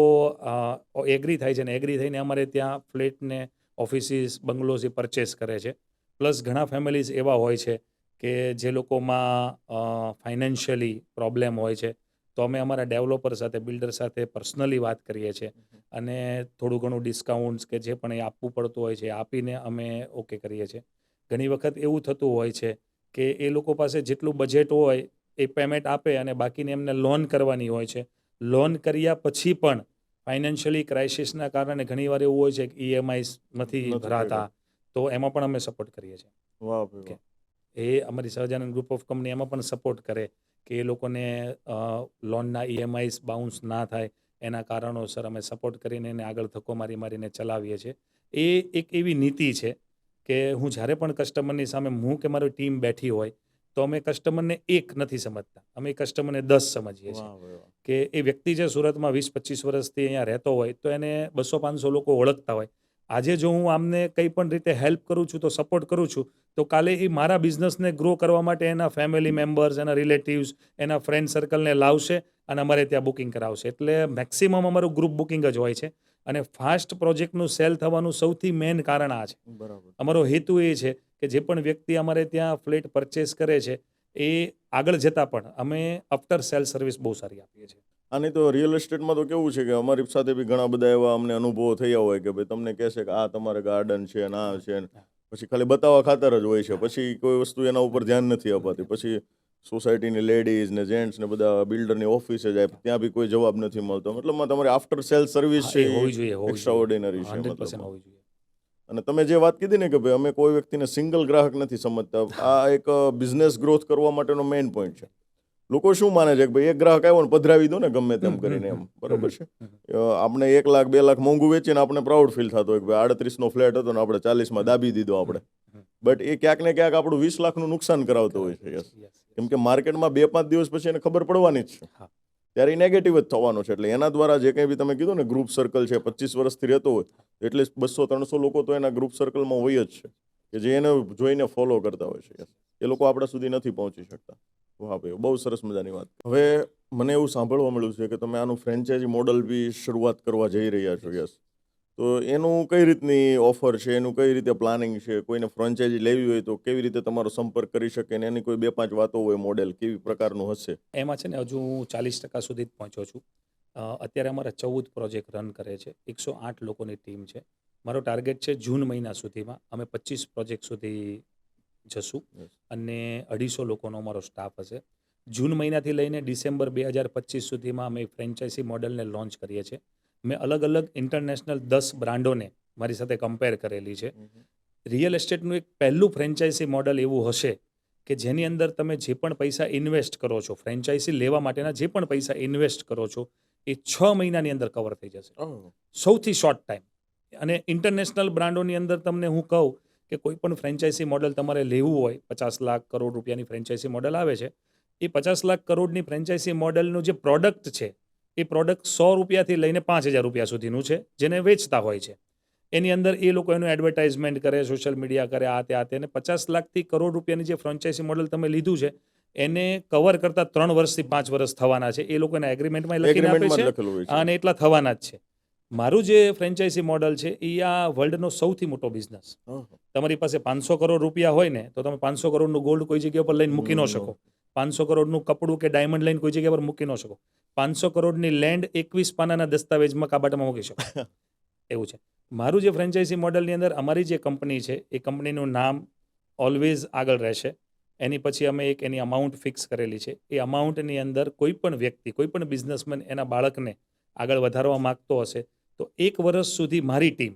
એગ્રી થાય છે ને એગ્રી થઈને અમારે ત્યાં ફ્લેટને, ઓફિસીસ, બંગલોઝ એ પરચેસ કરે છે. પ્લસ ઘણા ફેમિલીઝ એવા હોય છે કે જે લોકોમાં ફાઇનાન્શિયલી પ્રોબ્લેમ હોય છે, તો અમે અમારા ડેવલપર સાથે, બિલ્ડર સાથે પર્સનલી વાત કરીએ છીએ અને થોડું ઘણું ડિસ્કાઉન્ટ્સ કે જે પણ એ આપવું પડતું હોય છે એ આપીને અમે ઓકે કરીએ છીએ. ઘણી વખત એવું થતું હોય છે કે એ લોકો પાસે જેટલું બજેટ હોય એ પેમેન્ટ આપે અને બાકીને એમને લોન કરવાની હોય છે. લોન કર્યા પછી પણ ફાઇનાન્શિયલી ક્રાઇસિસના કારણે ઘણીવાર એવું હોય છે કે EMIs નથી ભરાતા, તો એમાં પણ અમે સપોર્ટ કરીએ છીએ. વાહ ભાઈ વાહ. એ અમારી સહજાનંદ ગ્રુપ ઓફ કંપની એમાં પણ સપોર્ટ કરે કે એ લોકોને લોનના EMIs બાઉન્સ ના થાય એના કારણોસર અમે સપોર્ટ કરીને એને આગળ ધક્કો મારીને ચલાવીએ છીએ. એ એક એવી નીતિ છે કે હું જ્યારે પણ કસ્ટમરની સામે, હું કે મારી ટીમ બેઠી હોય, તો અમે કસ્ટમરને એક નથી સમજતા, અમે કસ્ટમરને 10 સમજીએ છીએ. કે એ વ્યક્તિ જે સુરતમાં 20-25 વર્ષથી અહીંયા રહેતો હોય તો એને 200-500 લોકો ઓળખતા હોય. આજે જો હું આમને કંઈ પણ રીતે હેલ્પ કરું છું, તો સપોર્ટ કરું છું, તો કાલે એ મારા બિઝનેસને ગ્રો કરવા માટે એના ફેમિલી મેમ્બર્સ, એના રિલેટિવ્સ, એના ફ્રેન્ડ સર્કલને લાવશે અને અમારે ત્યાં બુકિંગ કરાવશે. એટલે મેક્સિમમ અમારું ગ્રુપ બુકિંગ જ હોય છે અને ફાસ્ટ પ્રોજેક્ટનું સેલ થવાનું સૌથી મેઇન કારણ આ છે. અમારો હેતુ એ છે કે જે પણ વ્યક્તિ અમારે ત્યાં ફ્લેટ પરચેસ કરે છે એ આગળ જતાં પણ અમે આફ્ટર સેલ સર્વિસ બહુ સારી આપીએ છીએ. આની તો રિયલ એસ્ટેટમાં તો કેવું છે કે અમારી સાથે બી ઘણા બધા એવા અમને અનુભવો થયા હોય કે ભાઈ તમને કહેશે કે આ તમારે ગાર્ડન છે, ના છે, પછી ખાલી બતાવવા ખાતર જ હોય છે, પછી કોઈ વસ્તુ એના ઉપર ધ્યાન નથી અપાતી. પછી સોસાયટીની લેડીઝ ને જેન્ટ્સ ને બધા બિલ્ડરની ઓફિસે જાય, ત્યાં બી કોઈ જવાબ નથી મળતો. મતલબમાં તમારી આફ્ટર સેલ સર્વિસ હા, છે એ હોવી એ જોઈએ, હોવી એક્સ્ટ્રા જોઈએ, ઓર્ડિનરી છે 100% મતલબમાં. હોવી જોઈએ. અને તમે જે વાત કીધી ને કે ભાઈ અમે કોઈ વ્યક્તિને સિંગલ ગ્રાહક નથી સમજતા, આ એક બિઝનેસ ગ્રોથ કરવા માટેનો મેઇન પોઈન્ટ છે. લોકો શું માને છે કે ભાઈ એક ગ્રાહક આવ્યો ને પધરાવી દો ને ગમે તેમ કરીને, એમ બરોબર છે. આપણે 1 લાખ 2 લાખ મોંઘું વેચીને આપણે પ્રાઉડ ફીલ થતો હોય કે ભાઈ 38નો ફ્લેટ હતો ને આપણે 40માં દાબી દીધો આપણે. બટ એ ક્યાંક ને ક્યાંક આપણું 20 લાખનું નુકસાન કરાવતો હોય છે. યસ, કેમ કે માર્કેટમાં 2-5 દિવસ પછી એને ખબર પડવાની જ છે, હા. ત્યારે એ નેગેટિવ જ થવાનો છે. એટલે એના દ્વારા જે કંઈ બી તમે કીધું ને ગ્રુપ સર્કલ છે, 25 વર્ષથી રહેતો હોય એટલે 200-300 લોકો તો એના ગ્રુપ સર્કલમાં હોય જ છે કે જે એને જોઈને ફોલો કરતા હોય છે. યસ, એ લોકો આપણા સુધી નથી પહોંચી શકતા. વાહ ભાઈ, બહુ સરસ મજાની વાત. હવે મને એવું સાંભળવા મળ્યું છે કે તમે આનું ફ્રેન્ચાઇઝી મોડલ બી શરૂઆત કરવા જઈ રહ્યા છો. યસ, તો એનું કઈ રીતની ઓફર છે, એનું કઈ રીતે પ્લાનિંગ છે? કોઈને ફ્રેન્ચાઇઝી લેવી હોય તો કેવી રીતે તમારો સંપર્ક કરી શકે ને એની કોઈ 2-5 વાતો હોય, મોડેલ કેવી પ્રકારનું હશે? એમાં છે ને હજુ હું 40% સુધી જ પહોંચ્યો છું. અત્યારે અમારા 14 પ્રોજેક્ટ રન કરે છે, 108 લોકોની ટીમ છે. મારો ટાર્ગેટ છે જૂન મહિના સુધીમાં અમે 25 પ્રોજેક્ટ સુધી જશું Yes. અને 250 લોકોનો અમારો સ્ટાફ હશે. જૂન મહિનાથી લઈને ડિસેમ્બર 2025 સુધીમાં અમે ફ્રેન્ચાઇઝી મોડલને લોન્ચ કરીએ છીએ. મેં અલગ અલગ ઇન્ટરનેશનલ 10 બ્રાન્ડોને મારી સાથે કમ્પેર કરેલી છે. રિયલ એસ્ટેટનું એક પહેલું ફ્રેન્ચાઇઝી મોડલ એવું હશે કે જેની અંદર તમે જે પણ પૈસા ઇન્વેસ્ટ કરો છો, ફ્રેન્ચાઇઝી લેવા માટેના જે પણ પૈસા ઇન્વેસ્ટ કરો છો એ 6 મહિનાની અંદર કવર થઈ જશે, Oh. સૌથી શોર્ટ ટાઈમ. અને ઇન્ટરનેશનલ બ્રાન્ડોની અંદર તમને હું કહું કે કોઈ પણ ફ્રેન્ચાઇઝી મોડલ તમારે લેવું હોય, 50 લાખ કરોડ રૂપિયાની ફ્રેન્ચાઇઝી મોડલ આવે છે. એ 50 લાખ કરોડની ફ્રેન્ચાઇઝી મોડલનું જે પ્રોડક્ટ છે એ પ્રોડક્ટ 100 રૂપિયાથી લઈને 5,000 રૂપિયા સુધીનું છે, જેને વેચતા હોય છે. એની અંદર એ લોકો એનું એડવર્ટાઇઝમેન્ટ કરે, સોશિયલ મીડિયા કરે, આ તે અને 50 લાખથી કરોડ રૂપિયાની જે ફ્રેન્ચાઇઝી મોડલ તમે લીધું છે એને કવર કરતા 3 વર્ષથી 5 વર્ષ થવાના છે. એ લોકોના એગ્રીમેન્ટમાં લખીને આપે એગ્રીમેન્ટમાં છે જ લખેલું હોય છે. અને એટલા થવાના જ છે. મારું જે ફ્રેન્ચાઇઝી મોડલ છે એ આ વર્લ્ડનો સૌથી મોટો બિઝનેસ. Oh. તમારી પાસે 500 કરોડ રૂપિયા હોય ને તો તમે 500 કરોડનું ગોલ્ડ કોઈ જગ્યા પર લઈને મૂકી ન શકો. 500 કરોડનું કપડું કે ડાયમંડ લઈને કોઈ જગ્યા પર મૂકી ન શકો. 500 કરોડની લેન્ડ 21 પાનાના દસ્તાવેજમાં કાબાટમાં મૂકી શકો. એવું છે. મારું જે ફ્રેન્ચાઇઝી મોડલની અંદર અમારી જે કંપની છે એ કંપનીનું નામ ઓલવેઝ આગળ રહેશે. એની પછી અમે એક એની અમાઉન્ટ ફિક્સ કરેલી છે. એ અમાઉન્ટની અંદર કોઈ પણ વ્યક્તિ, કોઈ પણ બિઝનેસમેન એના બાળકને આગળ વધારવા માગતો હશે તો 1 વર્ષ સુધી મારી ટીમ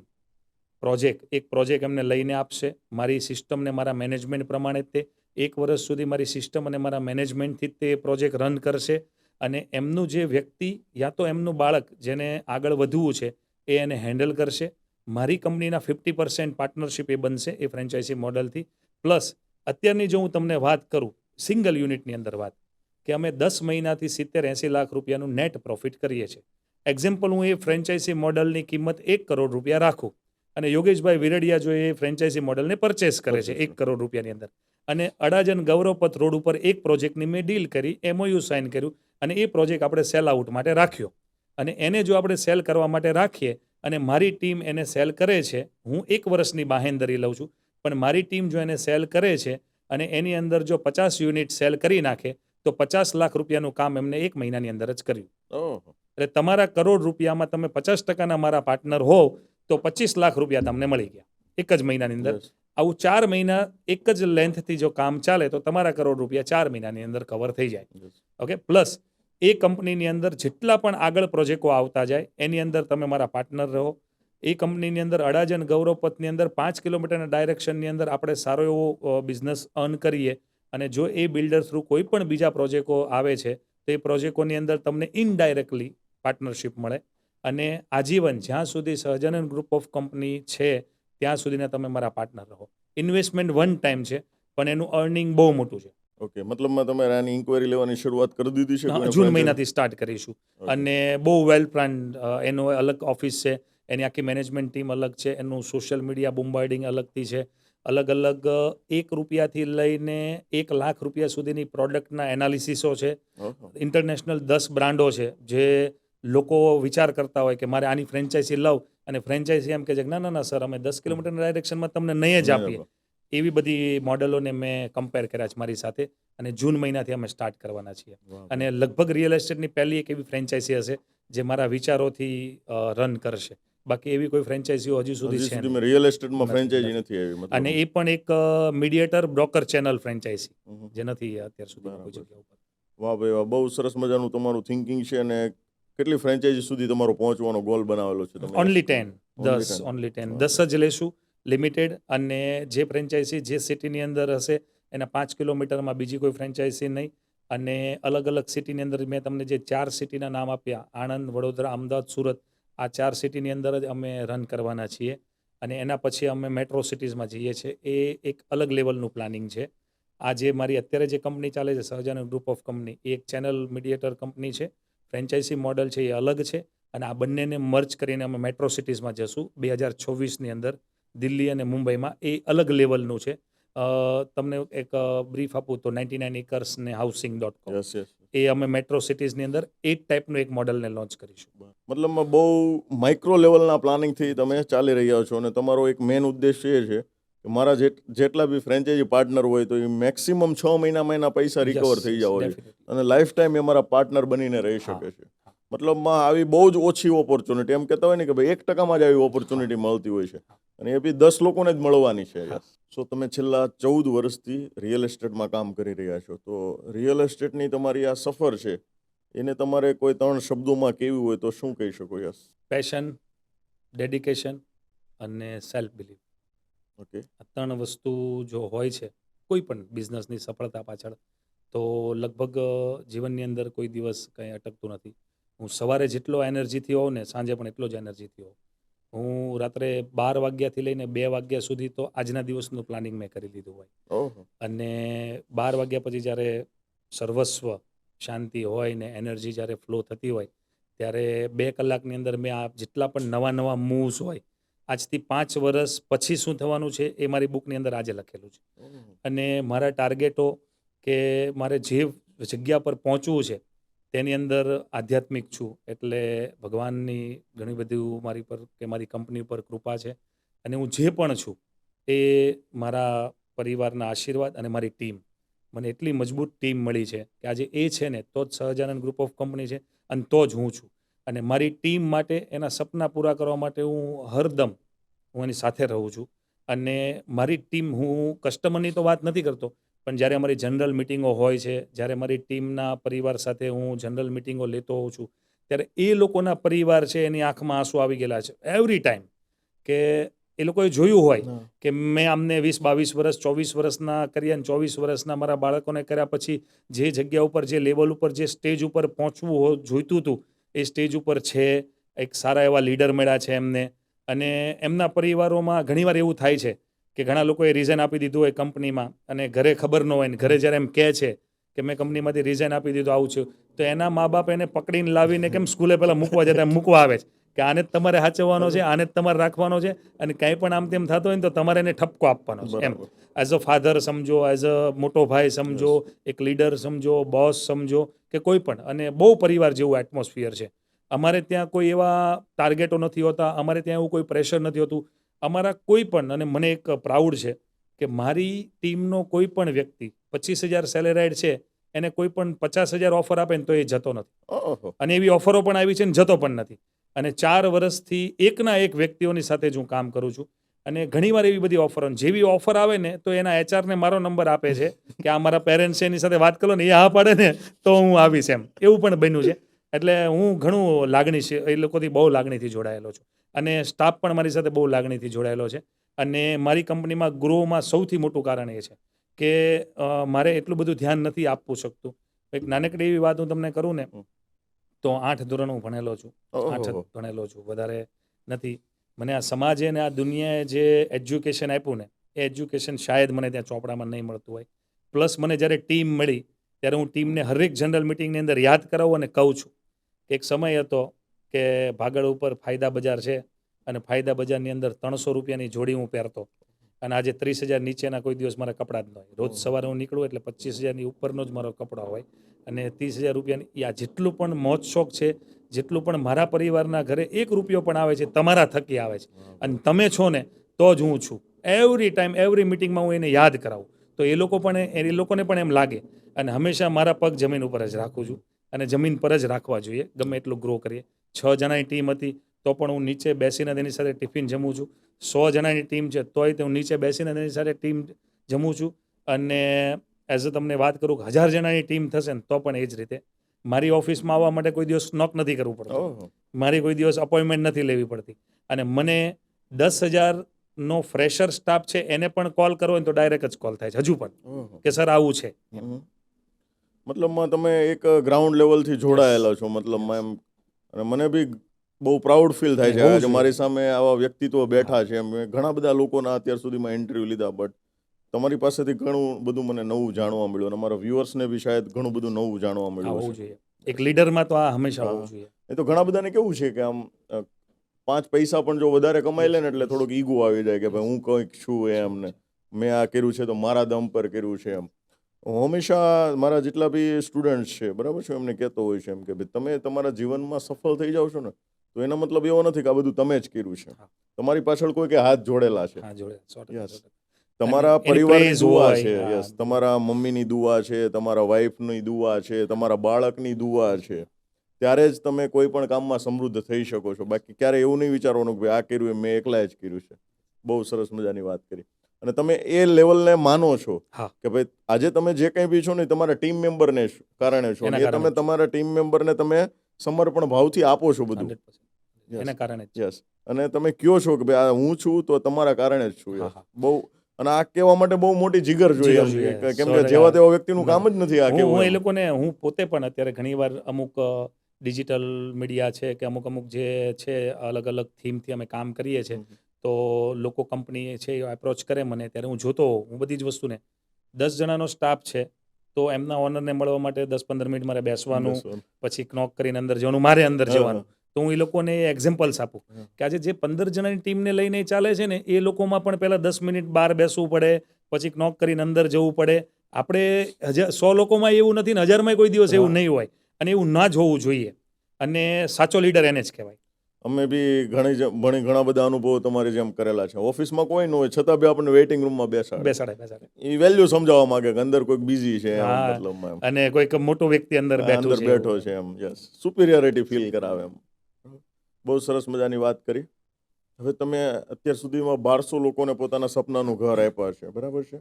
એક પ્રોજેક્ટ એમને લઈને આપશે. મારી સિસ્ટમને મારા મેનેજમેન્ટ પ્રમાણે તે 1 વર્ષ સુધી મારી સિસ્ટમ અને મારા મેનેજમેન્ટથી તે પ્રોજેક્ટ રન કરશે. અને એમનું જે વ્યક્તિ યા તો એમનું બાળક જેને આગળ વધવું છે એ એને હેન્ડલ કરશે. મારી કંપનીના 50% પાર્ટનરશિપ એ બનશે એ ફ્રેન્ચાઇઝી મોડલથી. પ્લસ અત્યારની જો હું તમને વાત કરું સિંગલ યુનિટની અંદર વાત, કે અમે 10 મહિનાથી 70-80 લાખ રૂપિયાનું નેટ પ્રોફિટ કરીએ છીએ. એક્ઝામ્પલ, હું એ ફ્રેન્ચાઇઝી મોડલની કિંમત 1 કરોડ રૂપિયા રાખું અને યોગેશભાઈ વિરડિયા જો એ ફ્રેન્ચાઇઝી મોડલને પરચેસ કરે છે 1 કરોડ રૂપિયાની અંદર, અને અડાજણ ગૌરવપથ રોડ ઉપર એક પ્રોજેક્ટની મેં ડીલ કરી, MOU સાઇન કર્યું અને એ પ્રોજેક્ટ આપણે સેલ આઉટ માટે રાખ્યો. અને એને જો આપણે સેલ કરવા માટે રાખીએ અને મારી ટીમ એને સેલ કરે છે, હું 1 વર્ષની બાહેંધરી લઉં છું, પણ મારી ટીમ જો એને સેલ કરે છે અને એની અંદર જો 50 યુનિટ સેલ કરી નાખે તો 50 લાખ રૂપિયાનું કામ એમને 1 મહિનાની અંદર જ કર્યું. Oh. એટલે તમારા કરોડ રૂપિયામાં તમે 50%ના મારા પાર્ટનર હોવ તો 25 લાખ રૂપિયા તમને મળી ગયા એક જ મહિનાની અંદર. Yes. આવું 4 મહિના એક જ લેન્થથી જો કામ ચાલે તો તમારા કરોડ રૂપિયા 4 મહિનાની અંદર કવર થઈ જાય. Yes. ઓકે. પ્લસ એ કંપનીની અંદર જેટલા પણ આગળ પ્રોજેક્ટો આવતા જાય એની અંદર તમે મારા પાર્ટનર રહો. એ કંપનીની અંદર અડાજણ ગૌરવપથની અંદર 5 કિલોમીટરના ડાયરેક્શનની અંદર આપણે સારો એવો બિઝનેસ અર્ન કરીએ અને જો એ બિલ્ડર થ્રુ કોઈ પણ બીજા પ્રોજેક્ટો આવે છે તો એ પ્રોજેક્ટોની અંદર તમને ઇનડાયરેક્ટલી પાર્ટનરશિપ મળે અને આજીવન જ્યાં સુધી સહજાનંદ ગ્રુપ ઓફ કંપની છે ત્યાં સુધીના તમે મારા પાર્ટનર રહો. ઇન્વેસ્ટમેન્ટ વન ટાઈમ છે પણ એનું અર્નિંગ બહુ મોટું છે. ઓકે, મતલબમાં તમે આની ઇન્ક્વાયરી લેવાની શરૂઆત કરી દીધી છે? કોઈને જૂન franchise? મહિનાથી સ્ટાર્ટ કરીશું. Okay. અને બહુ વેલ પ્લાન, એનો અલગ ઓફિસ છે, એની આખી મેનેજમેન્ટ ટીમ અલગ છે, એનું સોશિયલ મીડિયા બુમ્બાર્ડિંગ અલગથી છે. અલગ અલગ 1 રૂપિયાથી લઈને 1 લાખ રૂપિયા સુધીની પ્રોડક્ટના એનાલિસિસો છે. Oh. ઇન્ટરનેશનલ 10 બ્રાન્ડો છે જે લોકો વિચાર કરતા હોય કે મારે આની ફ્રેન્ચાઇઝી લઉં અને ફ્રેન્ચાઇઝી એમ કે છે ના ના ના સર, અમે 10 કિલોમીટરના ડાયરેક્શનમાં તમને નહીં જ આપીએ. એવી બધી મોડેલોને મેં કમ્પેર કર્યા છે મારી સાથે અને જૂન મહિનાથી અમે સ્ટાર્ટ કરવાના છીએ. Wow. અને લગભગ રિયલ એસ્ટેટની પહેલી એક એવી ફ્રેન્ચાઇઝી હશે જે મારા વિચારોથી રન કરશે. બાકી એવી કોઈ ફ્રેન્ચાઇઝીઓ હજી સુધી હજી છે સુધી નહીં. મેં રિયલ એસ્ટેટમાં નથી, ફ્રેન્ચાઇઝી નથી. નથી આવી અને મતલબ. એ પણ એક મીડિયેટર બ્રોકર ચેનલ ફ્રેન્ચાઇઝી હમ. જે નથી અત્યાર સુધીમાં કોઈ બરાબર. જગ્યા ઉપર. વાહ ભાઈ વાહ, બહુ સરસ મજાનું તમારું થિંકિંગ છે. અને કેટલી ફ્રેન્ચાઇઝી સુધી તમારો પહોંચવાનો ગોલ બનાવેલો છે તમે? Only 10, Only 10, 10. ઓનલી 10, બરાબર. 10 જ લેશું લિમિટેડ. અને જે ફ્રેન્ચાઇઝી જે સિટીની અંદર હશે એના 5 કિલોમીટરમાં બીજી કોઈ ફ્રેન્ચાઇઝી નહીં. અને અલગ અલગ સિટીની અંદર મેં તમને જે 4 સિટીના નામ આપ્યા, આણંદ, વડોદરા, અમદાવાદ, સુરત, આ 4 સિટીની અંદર જ અમે રન કરવાના છીએ. અને એના પછી અમે મેટ્રો સિટીઝમાં જઈએ છીએ. એ એક અલગ લેવલનું પ્લાનિંગ છે. આ જે મારી અત્યારે જે કંપની ચાલે છે, સહજાનંદ ગ્રુપ ઓફ કંપની, એ એક ચેનલ મીડિયેટર કંપની છે. ફ્રેન્ચાઇઝી મોડલ છે એ અલગ છે. અને આ બંનેને મર્જ કરીને અમે મેટ્રો સિટીઝમાં જશું 2024ની અંદર. દિલ્હી અને મુંબઈમાં એ અલગ લેવલનું છે. તમને એક બ્રીફ આપું તો 99 એકર્સ ને housing.com, યસ યસ. એ અમે મેટ્રો સિટીઝની અંદર એ જ ટાઈપનું એક મોડલને લોન્ચ કરીશું. મતલબમાં બહુ માઇક્રો લેવલના પ્લાનિંગથી તમે ચાલી રહ્યા છો. અને તમારો એક મેઇન ઉદ્દેશ્ય એ છે કે મારા જેટલા બી ફ્રેન્ચાઇઝી પાર્ટનર હોય તો એ મેક્સિમમ 6 મહિનામાં એના પૈસા રિકવર થઈ જવા જોઈએ. Definitely. અને લાઈફ ટાઈમ એ મારા પાર્ટનર બનીને રહી હા, શકે છે. મતલબમાં આવી બહુ જ ઓછી ઓપોર્ચ્યુનિટી, એમ કહેતા હોય ને કે ભાઈ 1% જ આવી ઓપોર્ચ્યુનિટી મળતી હોય છે. અને એ બી 10 લોકોને જ મળવાની છે. હા. સો તમે છેલ્લા 14 વર્ષથી રિયલ એસ્ટેટમાં કામ કરી રહ્યા છો. તો રિયલ એસ્ટેટની તમારી આ સફર છે, એને તમારે કોઈ 3 શબ્દોમાં કેવી હોય તો શું કહી શકો? યસ. પેશન, ડેડિકેશન અને સેલ્ફ બિલીફ. ઓકે. આ 3 વસ્તુ જો હોય છે કોઈ પણ બિઝનેસની સફળતા પાછળ, તો લગભગ જીવનની અંદર કોઈ દિવસ કંઈ અટકતું નથી. હું સવારે જેટલો એનર્જીથી હોઉં ને, સાંજે પણ એટલો જ એનર્જીથી હોઉં. હું રાત્રે 12 વાગ્યાથી લઈને 2 વાગ્યા સુધી તો આજના દિવસનું પ્લાનિંગ મેં કરી લીધું હોય. ઓહો. અને 12 વાગ્યા પછી જ્યારે સર્વસ્વ શાંતિ હોય ને એનર્જી જ્યારે ફ્લો થતી હોય, ત્યારે 2 કલાકની અંદર મેં આ જેટલા પણ નવા નવા મૂવ્સ હોય, આજથી 5 વર્ષ પછી શું થવાનું છે એ મારી બુકની અંદર આજે લખેલું છે. અને મારા ટાર્ગેટો કે મારે જે જગ્યા પર પહોંચવું છે તેની અંદર આધ્યાત્મિક છું. એટલે ભગવાનની ઘણી બધી મારી પર કે મારી કંપની પર કૃપા છે. અને હું જે પણ છું એ મારા પરિવારના આશીર્વાદ અને મારી ટીમ, મને એટલી મજબૂત ટીમ મળી છે કે આજે એ છે ને તો જ સહજાનંદ ગ્રુપ ઓફ કંપની છે, અને તો જ હું છું. અને મારી ટીમ માટે એના સપના પૂરા કરવા માટે હું હરદમ એની સાથે રહું છું. અને મારી ટીમ, હું કસ્ટમરની તો વાત નથી કરતો, પણ જ્યારે અમારી જનરલ મિટિંગો હોય છે, જ્યારે મારી ટીમના પરિવાર સાથે હું જનરલ મિટિંગો લેતો હોઉં છું, ત્યારે એ લોકોના પરિવાર છે એની આંખમાં આંસુ આવી ગયેલા છે એવરી ટાઈમ. કે એ લોકોએ જોયું હોય કે મેં આમને 20-22 વર્ષ 24 વર્ષના કર્યા, અને 24 વર્ષના મારા બાળકોને કર્યા પછી જે જગ્યા ઉપર, જે લેવલ ઉપર, જે સ્ટેજ ઉપર પહોંચવું જોઈતું હતું એ સ્ટેજ ઉપર છે. એક સારા એવા લીડર મળ્યા છે એમને. અને એમના પરિવારોમાં ઘણીવાર એવું થાય છે કે ઘણા લોકોએ રિઝાઇન આપી દીધું હોય કંપનીમાં, અને ઘરે ખબર ન હોય ને ઘરે જ્યારે એમ કહે છે કે મેં કંપનીમાંથી રિઝાઇન આપી દીધું, આવું છે, તો એના મા બાપ એને પકડીને લાવીને કેમ સ્કૂલે પહેલાં મૂકવા જતા, મૂકવા આવે છે કે આને જ તમારે સાચવવાનો છે, આને જ તમારે રાખવાનો છે, અને કંઈ પણ આમ તેમ થતો હોય ને તો તમારે એને ઠપકો આપવાનો છે એમ. બરાબર. એઝ અ ફાધર સમજો, એઝ અ મોટો ભાઈ સમજો, એક લીડર સમજો, બોસ સમજો, કે કોઈ પણ. અને બહુ પરિવાર જેવું એટમોસ્ફિયર છે. અમારે ત્યાં કોઈ એવા ટાર્ગેટો નથી હોતા, અમારે ત્યાં એવું કોઈ પ્રેશર નથી હોતું. અમારા કોઈ પણ, અને મને એક પ્રાઉડ છે કે મારી ટીમનો કોઈ પણ વ્યક્તિ 25,000 સેલેરાઇડ છે, એને કોઈ પણ 50,000 ઓફર આપે ને તો એ જતો નથી. ઓહો. અને એવી ઓફરો પણ આવી છે ને જતો પણ નથી. અને 4 વર્ષથી એકના એક વ્યક્તિઓની સાથે જ હું કામ કરું છું. અને ઘણીવાર એવી બધી ઓફરો, જેવી ઓફર આવે ને તો એના એચઆરને મારો નંબર આપે છે કે આ મારા પેરેન્ટ્સ એની સાથે વાત કરો ને, એ હા પાડે ને તો હું આવીશ એમ. એવું પણ બન્યું છે. એટલે હું ઘણું લાગણી છે એ લોકોથી, બહુ લાગણીથી જોડાયેલો છું. અને સ્ટાફ પણ મારી સાથે બહુ લાગણીથી જોડાયેલો છે. અને મારી કંપનીમાં ગ્રોમાં સૌથી મોટું કારણ એ છે કે મારે એટલું બધું ધ્યાન નથી આપવું શકતું. એક નાનકડી એવી વાત હું તમને કરું ને, તો 8 ધોરણ હું ભણેલો છું. 8 જ ભણેલો છું, વધારે નથી. મને આ સમાજે અને આ દુનિયાએ જે એજ્યુકેશન આપ્યું ને, એ એજ્યુકેશન શાયદ મને ત્યાં ચોપડામાં નહીં મળતું હોય. પ્લસ મને જ્યારે ટીમ મળી ત્યારે હું ટીમને હરેક જનરલ મિટિંગની અંદર યાદ કરાવું અને કહું છું કે એક સમય હતો કે ભાગળ ઉપર ફાયદા બજાર છે, અને ફાયદા બજારની અંદર 300 રૂપિયાની જોડી હું પહેરતો, અને આજે 30,000 નીચેના કોઈ દિવસ મારા કપડાં જ ન હોય. રોજ સવારે હું નીકળું એટલે 25,000ની ઉપરનો જ મારો કપડાં હોય. અને 30,000 રૂપિયાની આ જેટલું પણ મોજ શોખ છે, જેટલું પણ મારા પરિવારના ઘરે 1 રૂપિયો પણ આવે છે, તમારા થકી આવે છે. અને તમે છો ને તો જ હું છું. એવરી ટાઈમ, એવરી મિટિંગમાં હું એને યાદ કરાવું તો એ લોકોને પણ એમ લાગે. અને હંમેશા મારા પગ જમીન ઉપર જ રાખું છું. અને જમીન પર જ રાખવા જોઈએ, ગમે એટલું ગ્રો કરીએ. 6 જણાની ટીમ હતી તો પણ હું નીચે બેસીને તેની સાથે ટિફિન જમું છું. 100 જણાની ટીમ છે તોય તે હું નીચે બેસીને તેની સાથે ટીમ જમું છું. અને એઝ અ તમને વાત કરું કે 1000 જણાની ટીમ થશે ને તો પણ એ જ રીતે મારી ઓફિસમાં આવવા માટે કોઈ દિવસ નોક નથી કરવું પડતું, ઓહો. મારી કોઈ દિવસ અપોઇન્ટમેન્ટ નથી લેવી પડતી. અને મને 10,000 નો ફ્રેશર સ્ટાફ છે એને પણ કોલ કરવો હોય તો ડાયરેક્ટ જ કોલ થાય છે હજુ પણ ઓહો. કે સર આવું છે. હમ. મતલબમાં તમે એક ગ્રાઉન્ડ લેવલથી જોડાયેલા છો મતલબમાં એમ, અને મને બી બહુ પ્રાઉડ ફીલ થાય છે હોવું આજે જોઈએ. મારી સામે આવા વ્યક્તિત્વ બેઠા છે. મેં ઘણા બધા લોકોના અત્યાર સુધીમાં ઇન્ટરવ્યૂ લીધા, બટ તમારી પાસેથી ઘણું બધું મને નવું જાણવા મળ્યું અને અમારા વ્યુઅર્સને બી શાયદ ઘણું બધું નવું જાણવા હા, મળ્યું હોવું હશે. જોઈએ. એક લીડરમાં તો આ હંમેશા હોવું હા. જોઈએ. એ તો ઘણા બધાને કેવું છે કે આમ 5 પૈસા પણ જો વધારે કમાઈ લે ને એટલે થોડોક ઈગો આવી જાય કે ભાઈ હું કંઈક છું એમ ને મેં આ કર્યું છે તો મારા દમ પર કર્યું છે એમ. હું હંમેશા મારા જેટલા બી સ્ટુડન્ટ્સ છે બરાબર છે એમને કહેતો હોય છે એમ કે ભાઈ તમે તમારા જીવનમાં સફળ થઈ જાવ છો ને તો એનો મતલબ એવો નથી કે આ બધું તમે જ કર્યું છે. હા. તમારી પાછળ કોઈ કે હાથ જોડેલા છે. હા, જોડે 100%. યસ. તમારા એની પરિવારની praise દુઆ હોય, છે, હા. યસ, તમારા મમ્મીની દુઆ છે, તમારા વાઈફની દુઆ છે, તમારા બાળકની દુઆ છે, ત્યારે જ તમે કોઈ પણ કામમાં સમૃદ્ધ થઈ શકો છો. બાકી ક્યારે એવું નહીં વિચારવાનું કે ભાઈ આ કર્યું એ મેં એકલાએ જ કર્યું છે. બહુ સરસ મજાની વાત કરી. અને તમે એ લેવલને માનો છો હા. કે ભાઈ આજે તમે જે કંઈ બી છો ને એ તમારા ટીમ મેમ્બરને કારણે છો. એના અને એ કારણે તમે જ. તમારા ટીમ મેમ્બરને તમે સમર્પણ ભાવથી આપો છો બધું. 100%. યસ, એના કારણે જ. યસ. અને તમે કયો છો કે ભાઈ આ હું છું તો તમારા કારણે જ છું. હા, યસ. હા. બહુ, અને આ કહેવા માટે બહુ મોટી જીગર જોઈએ જીગર એમ, જોઈએ. કેમ 100% કે જેવા તેવા વ્યક્તિનું કામ જ નથી આ હું કેવું એ એમ. લોકોને, હું પોતે પણ અત્યારે ઘણીવાર અમુક ડિજિટલ મીડિયા છે કે અમુક જે છે અલગ અલગ થીમથી અમે કામ કરીએ છીએ, તો લોકો કંપની છે એ એપ્રોચ કરે મને ત્યારે હું જોતો હોઉં, હું બધી જ વસ્તુને 10 જણાનો સ્ટાફ છે તો એમના ઓનરને મળવા માટે 10-15 મિનિટ મારે બેસવાનું, પછી knock કરીને અંદર જવાનું, મારે અંદર જવાનું. તો હું એ લોકોને એક્ઝામ્પલ્સ આપું કે આજે જે 15 જણાની ટીમને લઈને ચાલે છે ને એ લોકોમાં પણ પહેલા 10 મિનિટ બહાર બેસવું પડે, પછી knock કરીને અંદર જવું પડે. આપણે 100 લોકોમાં એવું નથી ને 1000માં કોઈ દિવસ એવું નહીં હોય, અને એવું ના જ હોવું જોઈએ. અને સાચો લીડર એને જ કહેવાય. અમે બી ઘણા બધા અનુભવો તમારી જેમ કરેલા છે. ઓફિસમાં કોઈ ન હોય છતાં બી આપણને વેઇટિંગ રૂમમાં બેસાડે. બેસાડે. એ વેલ્યુ સમજાવવા માંગે કે અંદર કોઈક બીઝી છે એમ, હા, મતલબમાં એમ. અને કોઈક મોટો વ્યક્તિ અંદર બેઠું અંદર છે બેઠો એવું. છે એમ. યસ, સુપિરિયોરિટી ફીલ કરાવે એમ. બહુ સરસ મજાની વાત કરી. હવે તમે અત્યાર સુધીમાં 1200 લોકોને પોતાના સપનાનું ઘર આપ્યા છે, બરાબર છે?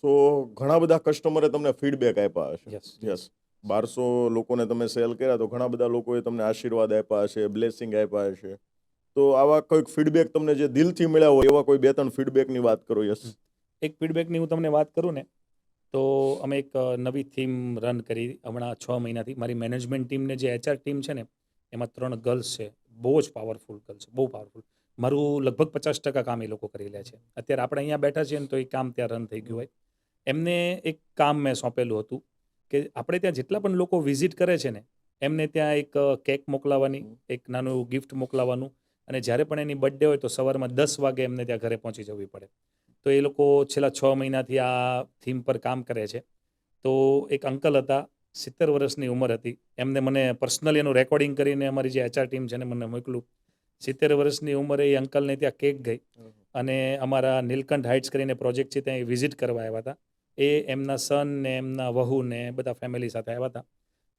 સો ઘણા બધા કસ્ટમરે તમને ફીડબેક આપ્યા હશે. Yes. યસ. 1200 લોકોને તમે સેલ કર્યા તો ઘણા બધા લોકોએ તમને આશીર્વાદ આપ્યા હશે, બ્લેસિંગ આપ્યા હશે. તો આવા કોઈક ફીડબેક તમને જે દિલથી મળ્યા હોય એવા કોઈ 2-3 ફીડબેકની વાત કરો. યસ. એક ફીડબેકની હું તમને વાત કરું ને, તો અમે એક નવી થીમ રન કરી હમણાં 6 મહિનાથી. મારી મેનેજમેન્ટ ટીમને જે HR ટીમ છે ને એમાં 3 ગર્લ્સ છે, બહુ જ પાવરફુલ ગર્લ્સ છે, બહુ પાવરફુલ. મારું લગભગ 50% કામ એ લોકો કરી લે છે. અત્યારે આપણે અહીંયા બેઠા છીએ ને તો એ કામ ત્યાં રન થઈ ગયું હોય. એમને એક કામ મેં સોંપેલું હતું કે આપણે ત્યાં જેટલા પણ લોકો વિઝિટ કરે છે ને એમને ત્યાં એક કેક મોકલાવવાની, એક નાનું ગિફ્ટ મોકલાવવાનું, અને જ્યારે પણ એની બર્થડે હોય તો સવારમાં 10 વાગે એમને ત્યાં ઘરે પહોંચી જવી પડે. તો એ લોકો છેલ્લા 6 મહિનાથી આ થીમ પર કામ કરે છે. તો એક અંકલ હતા, 70 વર્ષની ઉંમર હતી. એમને મને પર્સનલી એનું રેકોર્ડિંગ કરીને અમારી જે HR ટીમ છે ને મને મોકલું. 70 વર્ષની ઉંમરે એ અંકલને ત્યાં કેક ગઈ, અને અમારા નીલકંઠ હાઇટ્સ કરીને પ્રોજેક્ટ છે ત્યાં વિઝિટ કરવા આવ્યા હતા. એ એમના સન ને એમના વહુ ને બધા ફેમિલી સાથે આવ્યા હતા.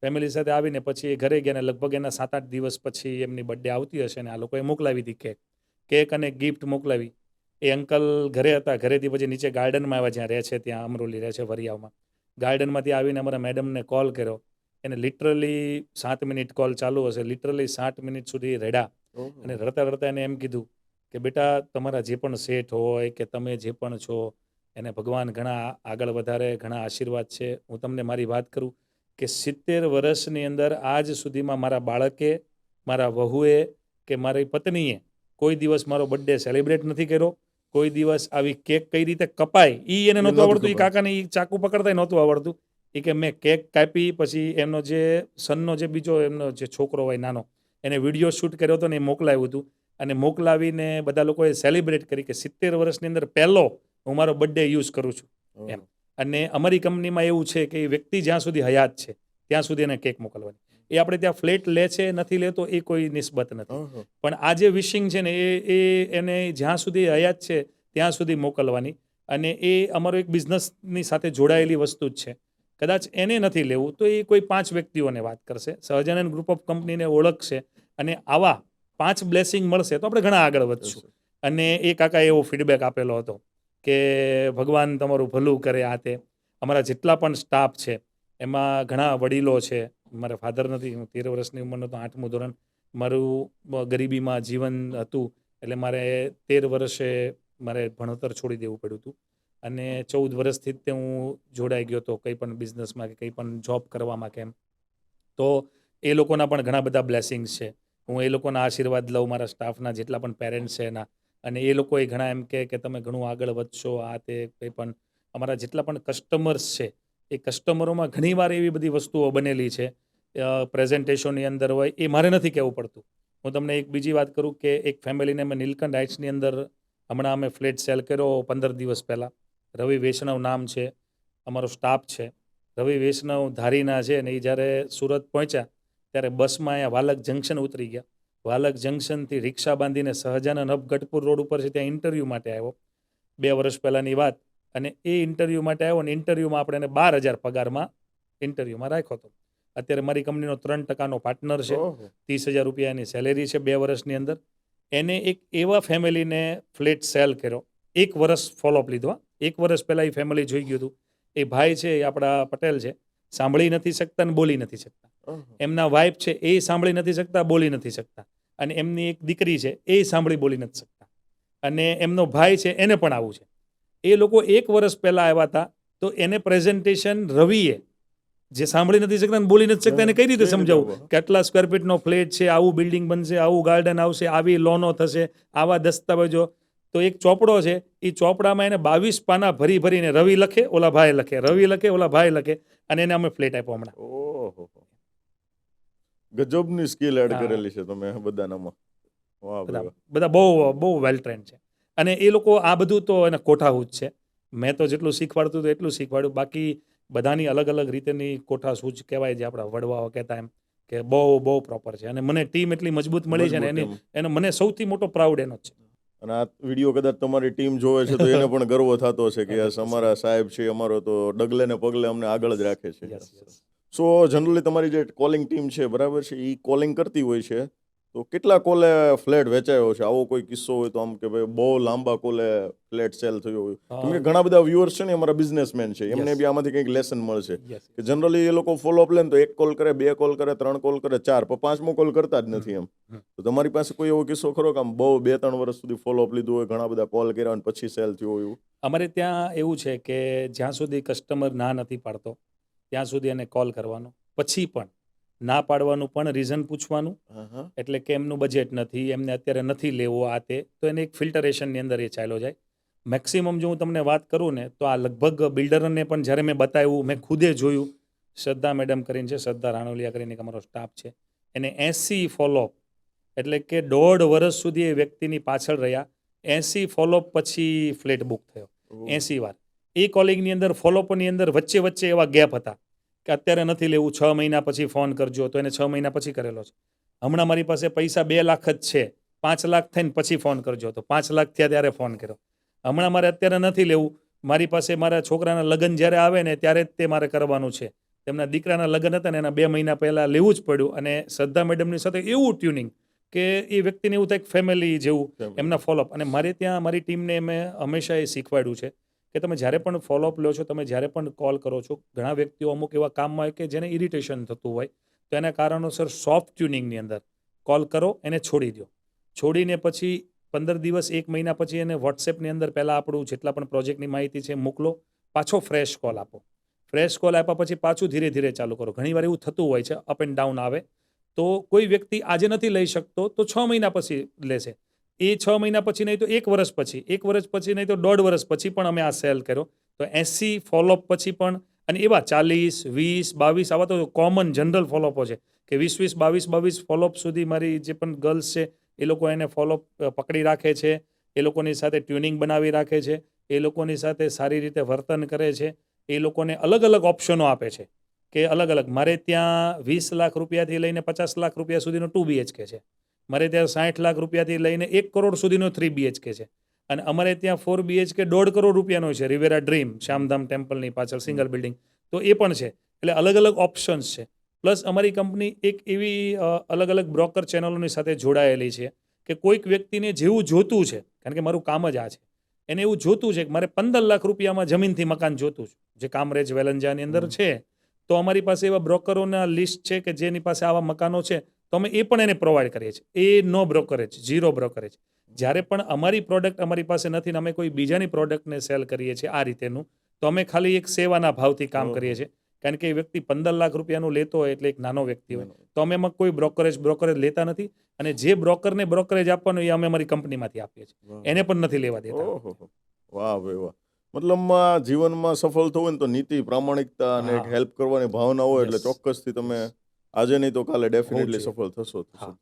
ફેમિલી સાથે આવીને પછી એ ઘરે ગયા ને લગભગ એના 7-8 દિવસ પછી એમની બર્થડે આવતી હશે ને આ લોકોએ મોકલાવી હતી કેક અને ગિફ્ટ મોકલાવી. એ અંકલ ઘરે હતા, ઘરેથી પછી નીચે ગાર્ડનમાં આવ્યા જ્યાં રહે છે, ત્યાં અમરોલી રહે છે વરિયાવમાં. ગાર્ડનમાંથી આવીને અમારા મેડમને કોલ કર્યો. એને લિટરલી 7 મિનિટ કોલ ચાલુ હશે, લિટરલી 7 મિનિટ સુધી રડ્યા. અને રડતા એને એમ કીધું કે બેટા તમારા જે પણ શેઠ હોય કે તમે જે પણ છો એને ભગવાન ઘણા આગળ વધારે, ઘણા આશીર્વાદ છે. હું તમને મારી વાત કરું કે 70 વર્ષની અંદર આજ સુધીમાં મારા બાળકે, મારા વહુએ કે મારી પત્નીએ કોઈ દિવસ મારો બર્થડે સેલિબ્રેટ નથી કર્યો. કોઈ દિવસ આવી કેક કઈ રીતે કપાય એને નહોતું આવડતું. એ કાકાને એ ચાકુ પકડતા નહોતું આવડતું. એ કે મેં કેક કાપી, પછી એમનો જે સનનો જે બીજો એમનો જે છોકરો હોય નાનો, એને વિડીયો શૂટ કર્યો હતો ને એ મોકલાવ્યું હતું. અને મોકલાવીને બધા લોકોએ સેલિબ્રેટ કરી કે 70 વર્ષની અંદર પહેલો હું મારો બર્થડે યુઝ કરું છું એમ. અને અમારી કંપનીમાં એવું છે કે એ વ્યક્તિ જ્યાં સુધી હયાત છે ત્યાં સુધી એને કેક મોકલવાની. એ આપણે ત્યાં ફ્લેટ લે છે નથી લેતો એ કોઈ નિસ્બત નથી, પણ આ જે વિશિંગ છે ને એને જ્યાં સુધી હયાત છે ત્યાં સુધી મોકલવાની. અને એ અમારો એક બિઝનેસની સાથે જોડાયેલી વસ્તુ જ છે. કદાચ એને નથી લેવું તો એ કોઈ 5 વ્યક્તિઓને વાત કરશે, સહજાનંદ ગ્રુપ ઓફ કંપનીને ઓળખશે. અને આવા 5 બ્લેસિંગ મળશે તો આપણે ઘણા આગળ વધશું. અને એ કાકાએ એવો ફીડબેક આપેલો હતો કે ભગવાન તમારું ભલું કરે. આ તે અમારા જેટલા પણ સ્ટાફ છે એમાં ઘણા વડીલો છે. મારા ફાધર નથી, હું 13 વર્ષની ઉંમરનો તો 8મું ધોરણ મારું ગરીબીમાં જીવન હતું, એટલે મારે 13 વર્ષે મારે ભણતર છોડી દેવું પડ્યું હતું. અને 14 વર્ષથી જ તે હું જોડાઈ ગયો હતો કંઈ પણ બિઝનેસમાં કે કંઈ પણ જોબ કરવામાં કેમ. તો એ લોકોના પણ ઘણા બધા બ્લેસિંગ્સ છે. હું એ લોકોના આશીર્વાદ લઉં, મારા સ્ટાફના જેટલા પણ પેરેન્ટ્સ છે એના. અને એ લોકોએ ઘણા એમ કે તમે ઘણું આગળ વધશો. આ તે કંઈ પણ અમારા જેટલા પણ કસ્ટમર્સ છે એ કસ્ટમરોમાં ઘણીવાર એવી બધી વસ્તુઓ બનેલી છે પ્રેઝન્ટેશનની અંદર હોય, એ મારે નથી કહેવું પડતું. હું તમને એક બીજી વાત કરું કે એક ફેમિલીને મેં નીલકંઠ હાઇટ્સની અંદર હમણાં અમે ફ્લેટ સેલ કર્યો 15 દિવસ પહેલાં. રવિ વૈષ્ણવ નામ છે, અમારો સ્ટાફ છે. રવિ વૈષ્ણવ ધારીના છે ને એ જ્યારે સુરત પહોંચ્યા ત્યારે બસમાં અહીંયા વાલક જંકશન ઉતરી ગયા. વાલક જંકશનથી રિક્ષા બાંધીને સહજાનંદ હબ ગઢપુર રોડ ઉપર છે ત્યાં ઇન્ટરવ્યૂ માટે આવ્યો. 2 વર્ષ પહેલાંની વાત. અને એ ઇન્ટરવ્યૂ માટે આવ્યો ને ઇન્ટરવ્યૂમાં આપણે એને 12,000 પગારમાં ઇન્ટરવ્યૂમાં રાખ્યો હતો. અત્યારે મારી કંપનીનો 3% પાર્ટનર છે. 30,000 રૂપિયાની સેલેરી છે 2 વર્ષની અંદર. એને એક એવા ફેમિલીને ફ્લેટ સેલ કર્યો. 1 વર્ષ ફોલોઅપ લીધો. 1 વર્ષ પહેલાં એ ફેમિલી જોઈ ગયું હતું. એ ભાઈ છે એ આપણા પટેલ છે, સાંભળી નથી શકતા ને બોલી નથી શકતા. એમના વાઇફ છે એ સાંભળી નથી શકતા, બોલી નથી શકતા. અને એમની એક દીકરી છે એ સાંભળી બોલી નથી શકતા. અને એમનો ભાઈ છે એને પણ આવું છે. એ લોકો 1 વર્ષ પહેલાં આવ્યા હતા તો એને પ્રેઝન્ટેશન રવિએ, જે સાંભળી નથી શકતા અને બોલી નથી શકતા, એને કઈ રીતે સમજાવવું કે આટલા સ્ક્વેર ફીટનો ફ્લેટ છે, આવું બિલ્ડિંગ બનશે, આવું ગાર્ડન આવશે, આવી લોનો થશે, આવા દસ્તાવેજો. તો એક ચોપડો છે, એ ચોપડામાં એને 22 પાના ભરી ભરીને રવિ લખે, ઓલા ભાઈ લખે, રવિ લખે, ઓલા ભાઈ લખે, અને એને અમે ફ્લેટ આપ્યો હમણાં. ઓહો, ગજબની સ્કિલ એડ કરેલી છે તમે બધાનામાં. વાહ ભાઈ. બધા બહુ બહુ વેલ ટ્રેન્ડ છે. અને એ લોકો આ બધું તો એના કોઠાહૂજ છે. મેં તો જેટલું શીખવાડતું હતું એટલું શીખવાડ્યું. બાકી બધાની અલગ અલગ રીતેની કોઠાસૂઝ કહેવાય, જે આપણા વડવાઓ કહેતા એમ કે બહુ પ્રોપર છે. અને મને ટીમ એટલી મજબૂત મળી છે ને એનો મને સૌથી મોટો પ્રાઉડ એનો જ છે. અને આ વિડીયો કદાચ તમારી ટીમ જોવે છે તો એને પણ ગર્વ થતો હશે કે યસ અમારા સાહેબ છે, અમારો તો ડગલે ને પગલે અમને આગળ જ રાખે છે. સો જનરલી તમારી જે કોલિંગ ટીમ છે, બરાબર છે, એ કોલિંગ કરતી હોય છે, તો કેટલા કોલે ફ્લેટ વેચાયો છે? આવો કોઈ કિસ્સો હોય તો આમ કે ભાઈ બહુ લાંબા કોલે ફ્લેટ સેલ થયો હોય? કેમ કે ઘણા બધા વ્યુઅર્સ છે ને અમારા બિઝનેસમેન છે, એમને બી આમાંથી કંઈક લેસન મળશે કે જનરલી એ લોકો ફોલોઅપ લે ને તો 1 કોલ કરે, 2 કોલ કરે, 3 કોલ કરે, 4, પણ 5મો કોલ કરતા જ નથી એમ. તો તમારી પાસે કોઈ એવો કિસ્સો ખરો કે આમ બહુ 2-3 વર્ષ સુધી ફોલોઅપ લીધું હોય, ઘણા બધા કોલ કર્યા અને પછી સેલ થયો હોય? અમારે ત્યાં એવું છે કે જ્યાં સુધી કસ્ટમર ના નથી પાડતો ત્યાં સુધી એને કોલ કરવાનો. પછી પણ ના પાડવાનું પણ રીઝન પૂછવાનું, એટલે કે એમનું બજેટ નથી, એમને અત્યારે નથી લેવો, આ તે, તો એને એક ફિલ્ટરેશનની અંદર એ ચાલ્યો જાય. મેક્સિમમ જો હું તમને વાત કરું ને તો આ લગભગ બિલ્ડરને પણ જ્યારે મેં બતાવ્યું, મેં ખુદે જોયું, શ્રદ્ધા મેડમ કરીને છે, શ્રદ્ધા રાણોલિયા કરીને એક અમારો સ્ટાફ છે, એને 80 ફોલોઅપ, એટલે કે 1.5 વર્ષ સુધી એ વ્યક્તિની પાછળ રહ્યા. 80 ફોલોઅપ પછી ફ્લેટ બુક થયો. 80 વાર. એ કોલિંગની અંદર ફોલોઅપની અંદર વચ્ચે એવા ગેપ હતા કે અત્યારે નથી લેવું, 6 મહિના પછી ફોન કરજો, તો એને 6 મહિના પછી કરેલો છે. હમણાં મારી પાસે પૈસા 2 લાખ જ છે, 5 લાખ થઈને પછી ફોન કરજો, તો 5 લાખ થયા ત્યારે ફોન કર્યો. હમણાં મારે અત્યારે નથી લેવું, મારી પાસે મારા છોકરાના લગ્ન જ્યારે આવે ને ત્યારે જ તે મારે કરવાનું છે. તેમના દીકરાના લગ્ન હતા ને એના 2 મહિના પહેલાં લેવું જ પડ્યું. અને શ્રદ્ધા મેડમની સાથે એવું ટ્યુનિંગ કે એ વ્યક્તિને એવું થાય ફેમિલી જેવું એમના ફોલોઅપ. અને મારે ત્યાં મારી ટીમને મેં હંમેશા એ શીખવાડ્યું છે કે તમે જ્યારે પણ ફોલોઅપ લો છો, તમે જ્યારે પણ કોલ કરો છો, ઘણા વ્યક્તિઓ અમુક એવા કામમાં હોય કે જેને ઇરિટેશન થતું હોય, તો એના કારણોસર સોફ્ટ ટ્યુનિંગની અંદર કોલ કરો, એને છોડી દો. છોડીને પછી 15 દિવસ 1 મહિના પછી એને વોટ્સએપની અંદર પહેલાં આપણું જેટલા પણ પ્રોજેક્ટની માહિતી છે મોકલો, પાછો ફ્રેશ કોલ આપો. ફ્રેશ કોલ આપ્યા પછી પાછું ધીરે ધીરે ચાલુ કરો. ઘણીવાર એવું થતું હોય છે, અપ એન્ડ ડાઉન આવે. તો કોઈ વ્યક્તિ આજે નથી લઈ શકતો તો 6 મહિના પછી લેશે. એ 6 મહિના પછી નહીં તો 1 વર્ષ પછી, 1 વર્ષ પછી નહીં તો 1.5 વર્ષ પછી પણ અમે આ સેલ કર્યો. તો 80 ફોલોઅપ પછી પણ, અને એવા 40, 20, 22 આવા તો કોમન જનરલ ફોલોઅપો છે કે 20, 22 ફોલોઅપ સુધી મારી જે પણ ગર્લ્સ છે એ લોકો એને ફોલોઅપ પકડી રાખે છે, એ લોકોની સાથે ટ્યુનિંગ બનાવી રાખે છે, એ લોકોની સાથે સારી રીતે વર્તન કરે છે, એ લોકોને અલગ અલગ ઓપ્શનો આપે છે કે અલગ અલગ. મારે ત્યાં 20 લાખ રૂપિયાથી લઈને 50 લાખ રૂપિયા સુધીનો 2 BHK છે. મારે ત્યાં 60 લાખ રૂપિયાથી લઈને 1 કરોડ સુધીનો 3 BHK છે. અને અમારે ત્યાં 4 BHK 1.5 કરોડ રૂપિયાનો છે, રિવેરા ડ્રીમ, શ્યામધામ ટેમ્પલની પાછળ સિંગલ બિલ્ડિંગ, તો એ પણ છે. એટલે અલગ અલગ ઓપ્શન્સ છે. પ્લસ અમારી કંપની એક એવી અલગ અલગ બ્રોકર ચેનલોની સાથે જોડાયેલી છે કે કોઈક વ્યક્તિને જેવું જોતું છે, કારણ કે મારું કામ જ આ છે, એને એવું જોતું છે કે મારે 15 લાખ રૂપિયામાં જમીનથી મકાન જોતું છે, જે કામરેજ વેલંજાની અંદર છે, તો અમારી પાસે એવા બ્રોકરોના લિસ્ટ છે કે જેની પાસે આવા મકાનો છે, તો અમે એ પણ એને પ્રોવાઈડ કરીએ છીએ. એ નો બ્રોકરેજ, ઝીરો બ્રોકરેજ. જ્યારે પણ અમારી પ્રોડક્ટ અમારી પાસે નથી ને અમે કોઈ બીજાની પ્રોડક્ટને સેલ કરીએ છીએ આ રીતેનું, તો અમે ખાલી એક સેવાના ભાવથી કામ કરીએ છીએ. કારણ કે એ વ્યક્તિ 15 લાખ રૂપિયાનું લેતો હોય એટલે એક નાનો વ્યક્તિ હોય, તો અમે એમાં કોઈ બ્રોકરેજ લેતા નથી. અને જે બ્રોકરને બ્રોકરેજ આપવાનું એ અમે અમારી કંપનીમાંથી આપીએ છીએ, એને પણ નથી લેવા દેતા. ઓહો, વાહ ભાઈ વાહ. મતલબમાં જીવનમાં સફળ થવું હોય ને તો નીતિ, પ્રામાણિકતા અને એક હા. હેલ્પ કરવાની ભાવના હોય એટલે Yes. ચોક્કસથી તમે આજે નહીં તો કાલે ડેફિનેટલી જોઈએ. સફળ થશો. હા.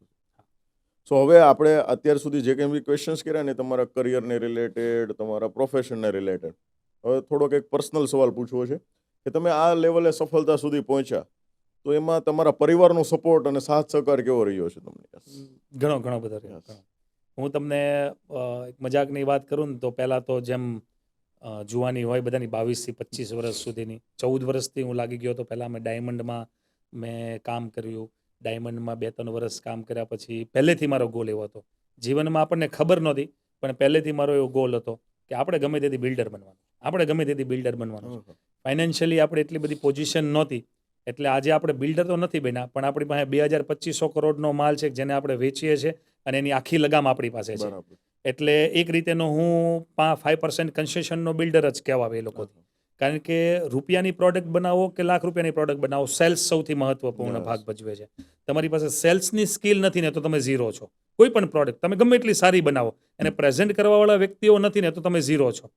સો હવે આપણે અત્યાર સુધી જે કંઈ બી ક્વેશ્ચન્સ કર્યા ને તમારા કરિયરને રિલેટેડ, તમારા પ્રોફેશનને રિલેટેડ, હવે થોડોક એક પર્સનલ સવાલ પૂછવો છે કે તમે આ લેવલે સફળતા સુધી પહોંચ્યા તો એમાં તમારા પરિવારનો સપોર્ટ અને સાથ સહકાર કેવો રહ્યો છે તમને? ઘણો બધો રહ્યો. Yes. હું તમને એક મજાકની વાત કરું ને તો પહેલાં તો જેમ જુવાની હોય બધાની 22 થી 25 વર્ષ સુધીની, 14 વર્ષથી હું લાગી ગયો હતો. પહેલાં મેં ડાયમંડમાં મેં કામ કર્યું. ડાયમંડમાં 2-3 વર્ષ કામ કર્યા પછી પહેલેથી મારો ગોલ એવો હતો, જીવનમાં આપણને ખબર નહોતી પણ પહેલેથી મારો એવો ગોલ હતો કે આપણે ગમે તેથી બિલ્ડર બનવાનું છે. ફાઇનાન્શિયલી આપણે એટલી બધી પોઝિશન નહોતી એટલે આજે આપણે બિલ્ડર તો નથી બન્યા પણ આપણી પાસે 2,000-2,500 કરોડનો માલ છે જેને આપણે વેચીએ છીએ અને એની આખી લગામ આપણી પાસે છે. બરાબર. એટલે એક રીતેનો હું 5% કન્સેશનનો બિલ્ડર જ કહેવાય એ લોકોથી. કારણ કે રૂપિયાની પ્રોડક્ટ બનાવો કે લાખ રૂપિયાની પ્રોડક્ટ બનાવો, સેલ્સ સૌથી મહત્વપૂર્ણ Yes. ભાગ ભજવે છે. તમારી પાસે સેલ્સની સ્કિલ નથી ને તો તમે ઝીરો છો. કોઈ પણ પ્રોડક્ટ તમે ગમે એટલી સારી બનાવો અને પ્રેઝન્ટ કરવાવાળા વ્યક્તિઓ નથી ને તો તમે ઝીરો છો.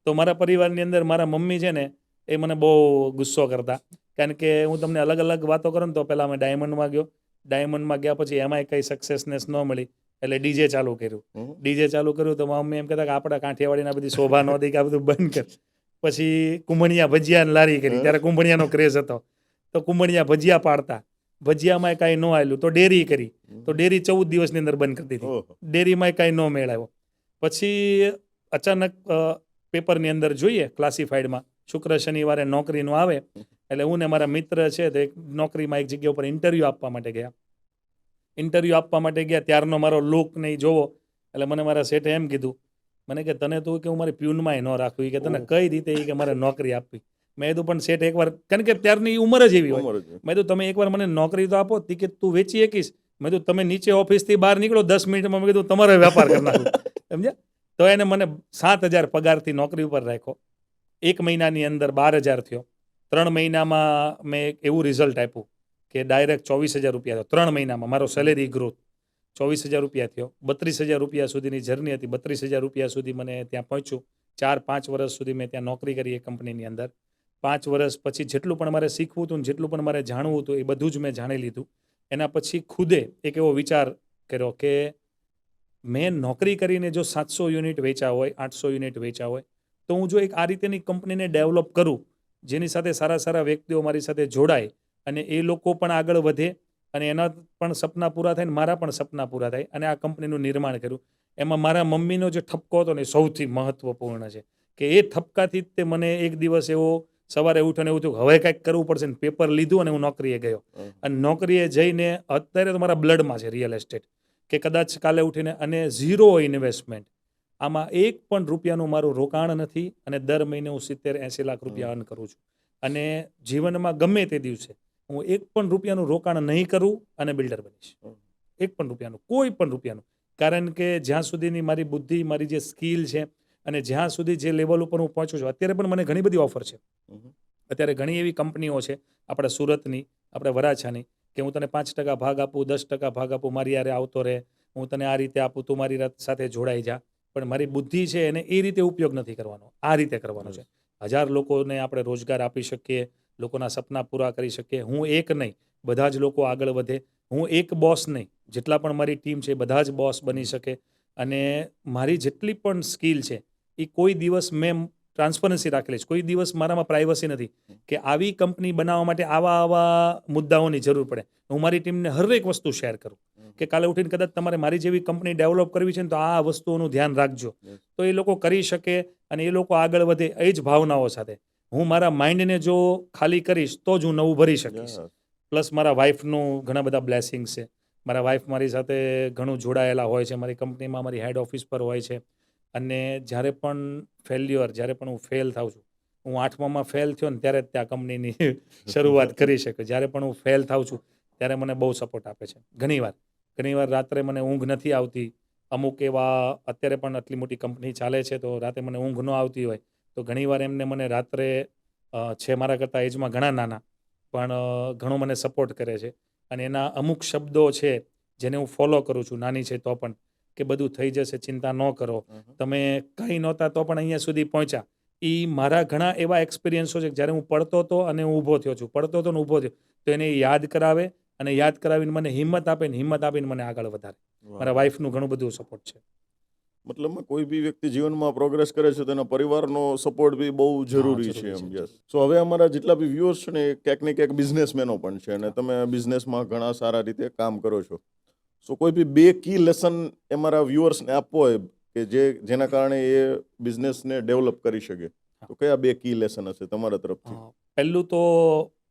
તો મારા પરિવારની અંદર મારા મમ્મી છે ને એ મને બહુ ગુસ્સો કરતા, કારણ કે હું તમને અલગ અલગ વાતો કરું ને તો પહેલાં અમે ડાયમંડમાં ગયો. ડાયમંડમાં ગયા પછી એમાંય કંઈ સક્સેસનેસ ન મળી એટલે ડીજે ચાલુ કર્યું. ડીજે ચાલુ કર્યું તો મમ્મી એમ કહેતા કે આપણા કાંઠિયાવાડીના બધી શોભા ન હતી કે આ બધું બંધ કર. પછી કુંભણિયા ભજીયાની લારી કરી, ત્યારે કુંભણિયાનો ક્રેઝ હતો તો કુંભણિયા ભજીયા પાડતા. ભજીયામાં કાંઈ ન આવેલું તો ડેરી કરી, તો ડેરી 14 દિવસની અંદર બંધ કરી દીધી. ડેરીમાં કાંઈ ન મેળ આવ્યો. પછી અચાનક પેપરની અંદર જોઈએ ક્લાસિફાઈડમાં શુક્ર શનિવારે નોકરીનું આવે એટલે હું ને મારા મિત્ર છે તો એક નોકરીમાં એક જગ્યા ઉપર ઇન્ટરવ્યૂ આપવા માટે ગયા. ત્યારનો મારો લુક નહીં જોવો એટલે મને મારા શેઠે એમ કીધું, મને કે તને તો કે હું મારી પ્યુનમાંય ન રાખું, કે તને કઈ રીતે કે મારે નોકરી આપવી. મેં કીધું પણ શેઠ એકવાર, કારણ કે ત્યારની ઉંમર જ એવી હોય, મેં કીધું તમે એકવાર મને નોકરી તો આપો. કે તું વેચી શકીશ? મેં કીધું તમે નીચે ઓફિસથી બહાર નીકળો 10 મિનિટમાં, મેં કીધું તમારો વેપાર કરી નાખું. સમજ્યા? તો એને મને 7,000 પગારથી નોકરી ઉપર રાખ્યો. 1 મહિનાની અંદર 12,000 થયો. 3 મહિનામાં મેં એવું રિઝલ્ટ આપ્યું કે ડાયરેક્ટ 24,000 રૂપિયા થયો. 3 મહિનામાં મારો સેલેરી ગ્રોથ 24,000 રૂપિયા થયો. 32,000 રૂપિયા સુધીની જર્ની હતી. 32,000 રૂપિયા સુધી મને ત્યાં પહોંચ્યું. 4-5 વર્ષ સુધી મેં ત્યાં નોકરી કરી એ કંપનીની અંદર. 5 વર્ષ પછી જેટલું પણ મારે શીખવું હતું, જેટલું પણ મારે જાણવું હતું, એ બધું જ મેં જાણી લીધું. એના પછી ખુદે એક એવો વિચાર કર્યો કે મેં નોકરી કરીને જો 700 યુનિટ વેચ્યા હોય, 800 યુનિટ વેચ્યા હોય, તો હું જો એક આ રીતેની કંપનીને ડેવલપ કરું જેની સાથે સારા સારા વ્યક્તિઓ મારી સાથે જોડાય અને એ લોકો પણ આગળ વધે અને એના પણ સપના પૂરા થાય ને મારા પણ સપના પૂરા થાય, અને આ કંપનીનું નિર્માણ કર્યું. એમાં મારા મમ્મીનો જે ઠપકો હતો ને સૌથી મહત્વપૂર્ણ છે કે એ ઠપકાથી તે મને એક દિવસ એવો સવારે ઉઠીને એવું થયું હવે કંઈક કરવું પડશે ને પેપર લીધું અને હું નોકરીએ ગયો. અને નોકરીએ જઈને અત્યારે તો મારા બ્લડમાં છે રિયલ એસ્ટેટ, કે કદાચ કાલે ઉઠીને અને ઝીરો ઇન્વેસ્ટમેન્ટ, આમાં 1 પણ રૂપિયાનું મારું રોકાણ નથી અને દર મહિને હું 70-80 લાખ રૂપિયા અર્ન કરું છું. અને જીવનમાં ગમે તે દિવસે હું 1 પણ રૂપિયાનું રોકાણ નહીં કરું અને બિલ્ડર બનીશ. 1 પણ રૂપિયાનું, કોઈ પણ રૂપિયાનું. કારણ કે જ્યાં સુધીની મારી બુદ્ધિ, મારી જે સ્કિલ છે અને જ્યાં સુધી જે લેવલ ઉપર હું પહોંચું છું, અત્યારે પણ મને ઘણી બધી ઓફર છે. અત્યારે ઘણી એવી કંપનીઓ છે આપણા સુરતની, આપણે વરાછાની, કે હું તને 5% ભાગ આપું, 10% ભાગ આપું, મારી યારે આવતો રહે, હું તને આ રીતે આપું, તું મારી સાથે જોડાઈ જા. પણ મારી બુદ્ધિ છે એને એ રીતે ઉપયોગ નથી કરવાનો, આ રીતે કરવાનો છે. 1000 લોકોને આપણે રોજગાર આપી શકીએ, લોકોના સપના પૂરા કરી શકીએ. હું એક નહીં, બધા જ લોકો આગળ વધે. હું એક બોસ નહીં, જેટલા પણ મારી ટીમ છે બધા જ બોસ બની શકે. અને મારી જેટલી પણ સ્કિલ છે એ કોઈ દિવસ મેં ટ્રાન્સપરન્સી રાખેલી છે. કોઈ દિવસ મારામાં પ્રાઇવસી નથી કે આવી કંપની બનાવવા માટે આવા મુદ્દાઓની જરૂર પડે. હું મારી ટીમને હરેક વસ્તુ શેર કરું કે કાલે ઉઠીને કદાચ તમારે મારી જેવી કંપની ડેવલપ કરવી છે ને તો આ વસ્તુઓનું ધ્યાન રાખજો, તો એ લોકો કરી શકે અને એ લોકો આગળ વધે. એ જ ભાવનાઓ સાથે હું મારા માઇન્ડને જો ખાલી કરીશ તો જ હું નવું ભરી શકીશ. પ્લસ મારા વાઈફનું ઘણા બધા બ્લેસિંગ્સ છે. મારા વાઈફ મારી સાથે ઘણું જોડાયેલા હોય છે, મારી કંપનીમાં મારી હેડ ઓફિસ પર હોય છે. અને જ્યારે પણ જ્યારે પણ હું ફેલ થાઉં છું, હું 8મામાં ફેલ થયો ને ત્યારે જ ત્યાં કંપનીની શરૂઆત કરી શકે. જ્યારે પણ હું ફેલ થાઉં છું ત્યારે મને બહુ સપોર્ટ આપે છે. ઘણીવાર રાત્રે મને ઊંઘ નથી આવતી. અમુક એવા અત્યારે પણ આટલી મોટી કંપની ચાલે છે તો રાતે મને ઊંઘ ન આવતી હોય તો ઘણીવાર એમને મને રાત્રે છે મારા કરતાં એજમાં ઘણા નાના, પણ ઘણો મને સપોર્ટ કરે છે. અને એના અમુક શબ્દો છે જેને હું ફોલો કરું છું, નાની છે તો પણ, કે બધું થઈ જશે, ચિંતા ન કરો, તમે કંઈ નહોતા તો પણ અહીંયા સુધી પહોંચ્યા. એ મારા ઘણા એવા એક્સપિરિયન્સો છે કે જ્યારે હું પડતો હતો અને હું ઊભો થયો છું, પડતો હતો ને ઊભો થયો, તો એને યાદ કરાવે અને યાદ કરાવીને મને હિંમત આપીને મને આગળ વધારે. મારા વાઈફનું ઘણું બધું સપોર્ટ છે. મતલબમાં કોઈ બી વ્યક્તિ જીવનમાં પ્રોગ્રેસ કરે છે તેના પરિવારનો સપોર્ટ બી બહુ જરૂરી છે એમ. યસ. સો હવે અમારા જેટલા બી વ્યુઅર્સ છે ને એ ક્યાંક ને ક્યાંક બિઝનેસમેનો પણ છે અને તમે બિઝનેસમાં ઘણા સારા રીતે કામ કરો છો. સો કોઈ બી 2 કી લેસન અમારા વ્યુઅર્સને આપવો હોય કે જેના કારણે એ બિઝનેસને ડેવલપ કરી શકે, તો કયા 2 કી લેસન હશે તમારા તરફથી? પહેલું તો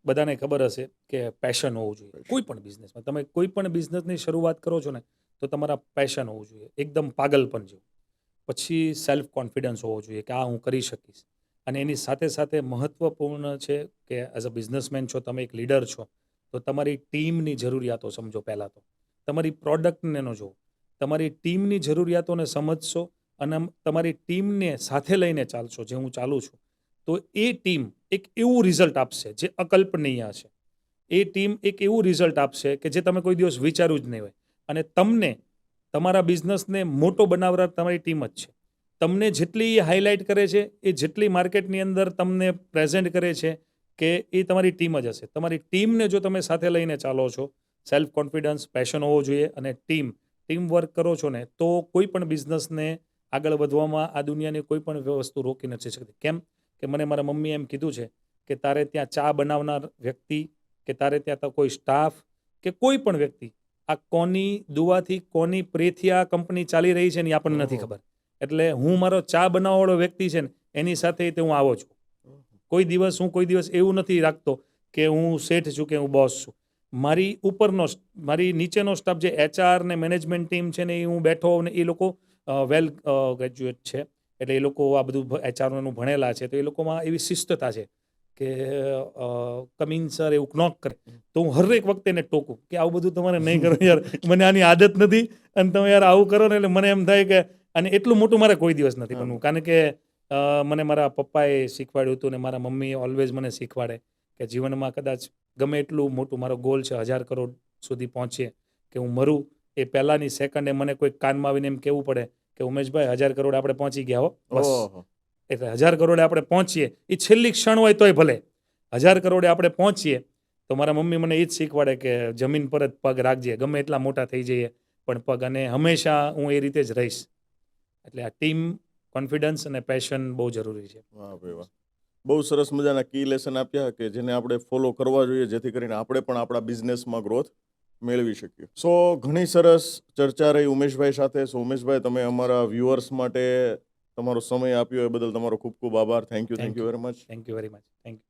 બધાને ખબર હશે કે પેશન હોવું જોઈએ કોઈ પણ બિઝનેસમાં. તમે કોઈ પણ બિઝનેસની શરૂઆત કરો છો ને તો તમારા પેશન હોવું જોઈએ, એકદમ પાગલપન જેવું. પછી સેલ્ફ કોન્ફિડન્સ હોવો જોઈએ કે આ હું કરી શકીશ. અને એની સાથે સાથે મહત્વપૂર્ણ છે કે એઝ અ બિઝનેસમેન છો, તમે એક લીડર છો, તો તમારી ટીમની જરૂરિયાતો સમજો. પહેલાં તો તમારી પ્રોડક્ટને ન જોવો, તમારી ટીમની જરૂરિયાતોને સમજશો અને તમારી ટીમને સાથે લઈને ચાલશો, જે હું ચાલું છું, તો એ ટીમ એક એવું રિઝલ્ટ આપશે જે અકલ્પનીય હશે. એ ટીમ એક એવું રિઝલ્ટ આપશે કે જે તમે કોઈ દિવસ વિચાર્યું જ નહીં હોય. અને તમને તમારા બિઝનેસને મોટો બનાવનાર તમારી ટીમ જ છે. તમને જેટલી હાઇલાઇટ કરે છે, એ જેટલી માર્કેટની અંદર તમને પ્રેઝન્ટ કરે છે, કે એ તમારી ટીમ જ હશે. તમારી ટીમને જો તમે સાથે લઈને ચાલો છો, સેલ્ફ કોન્ફિડન્સ, પેશન હોવો જોઈએ અને ટીમ વર્ક કરો છો ને, તો કોઈ પણ બિઝનેસને આગળ વધવામાં આ દુનિયાની કોઈ પણ વસ્તુ રોકી નથી શકતી. કેમ કે મને મારા મમ્મીએ એમ કીધું છે કે તારે ત્યાં ચા બનાવનાર વ્યક્તિ, કે તારે ત્યાં તો કોઈ સ્ટાફ, કે કોઈ પણ વ્યક્તિ, આ કોની દુઆથી, કોની પ્રેથી આ કંપની ચાલી રહી છે ને એ આપણને નથી ખબર. એટલે હું મારો ચા બનાવવાવાળો વ્યક્તિ છે ને એની સાથે હું આવો છું. કોઈ દિવસ એવું નથી રાખતો કે હું શેઠ છું કે હું બોસ છું. મારી નીચેનો સ્ટાફ જે HR ને મેનેજમેન્ટ ટીમ છે ને, એ હું બેઠો ને એ લોકો વેલ ગ્રેજ્યુએટ છે, એટલે એ લોકો આ બધું HR નું ભણેલા છે, તો એ લોકોમાં એવી શિસ્તતા છે કે કમિંગ સર એવું નોક કરે તો હું હરેક વખતે એને ટોકું કે આવું બધું તમારે નહીં કરો યાર, મને આની આદત નથી અને તમે યાર આવું કરો ને એટલે મને એમ થાય કે, અને એટલું મોટું મારે કોઈ દિવસ નથી બનવું. કારણ કે મને મારા પપ્પાએ શીખવાડ્યું હતું ને મારા મમ્મીએ ઓલવેઝ મને શીખવાડે કે જીવનમાં કદાચ ગમે એટલું મોટું મારો ગોલ છે 1000 કરોડ સુધી પહોંચીએ, કે હું મરું એ પહેલાની સેકન્ડે મને કોઈ કાનમાં આવીને એમ કહેવું પડે કે ઉમેશભાઈ 1000 કરોડ આપણે પહોંચી ગયા હો, બસ. એટલે 1000 કરોડે આપણે પહોંચીએ, એ છેલ્લી ક્ષણ હોય તોય ભલે 1000 કરોડે આપણે પહોંચીએ, તો મારા મમ્મી મને એ જ શીખવાડે કે જમીન પર જ પગ રાખજે, ગમે એટલા મોટા થઈ જઈએ પણ પગ, અને હંમેશા હું એ રીતે જ રહીશ. એટલે આ ટીમ, કોન્ફિડન્સ અને પેશન બહુ જરૂરી છે. વાહ ભાઈ વાહ, બહુ સરસ મજાના કી લેસન આપ્યા કે જેને આપણે ફોલો કરવા જોઈએ, જેથી કરીને આપણે પણ આપણા બિઝનેસમાં ગ્રોથ મેળવી શકીએ. સો ઘણી સરસ ચર્ચા રહી ઉમેશભાઈ સાથે. સો ઉમેશભાઈ, તમે અમારા વ્યુઅર્સ માટે તમારો સમય આપ્યો એ બદલ તમારો ખૂબ ખૂબ આભાર. Thank you very much. Thank you very much. Thank you.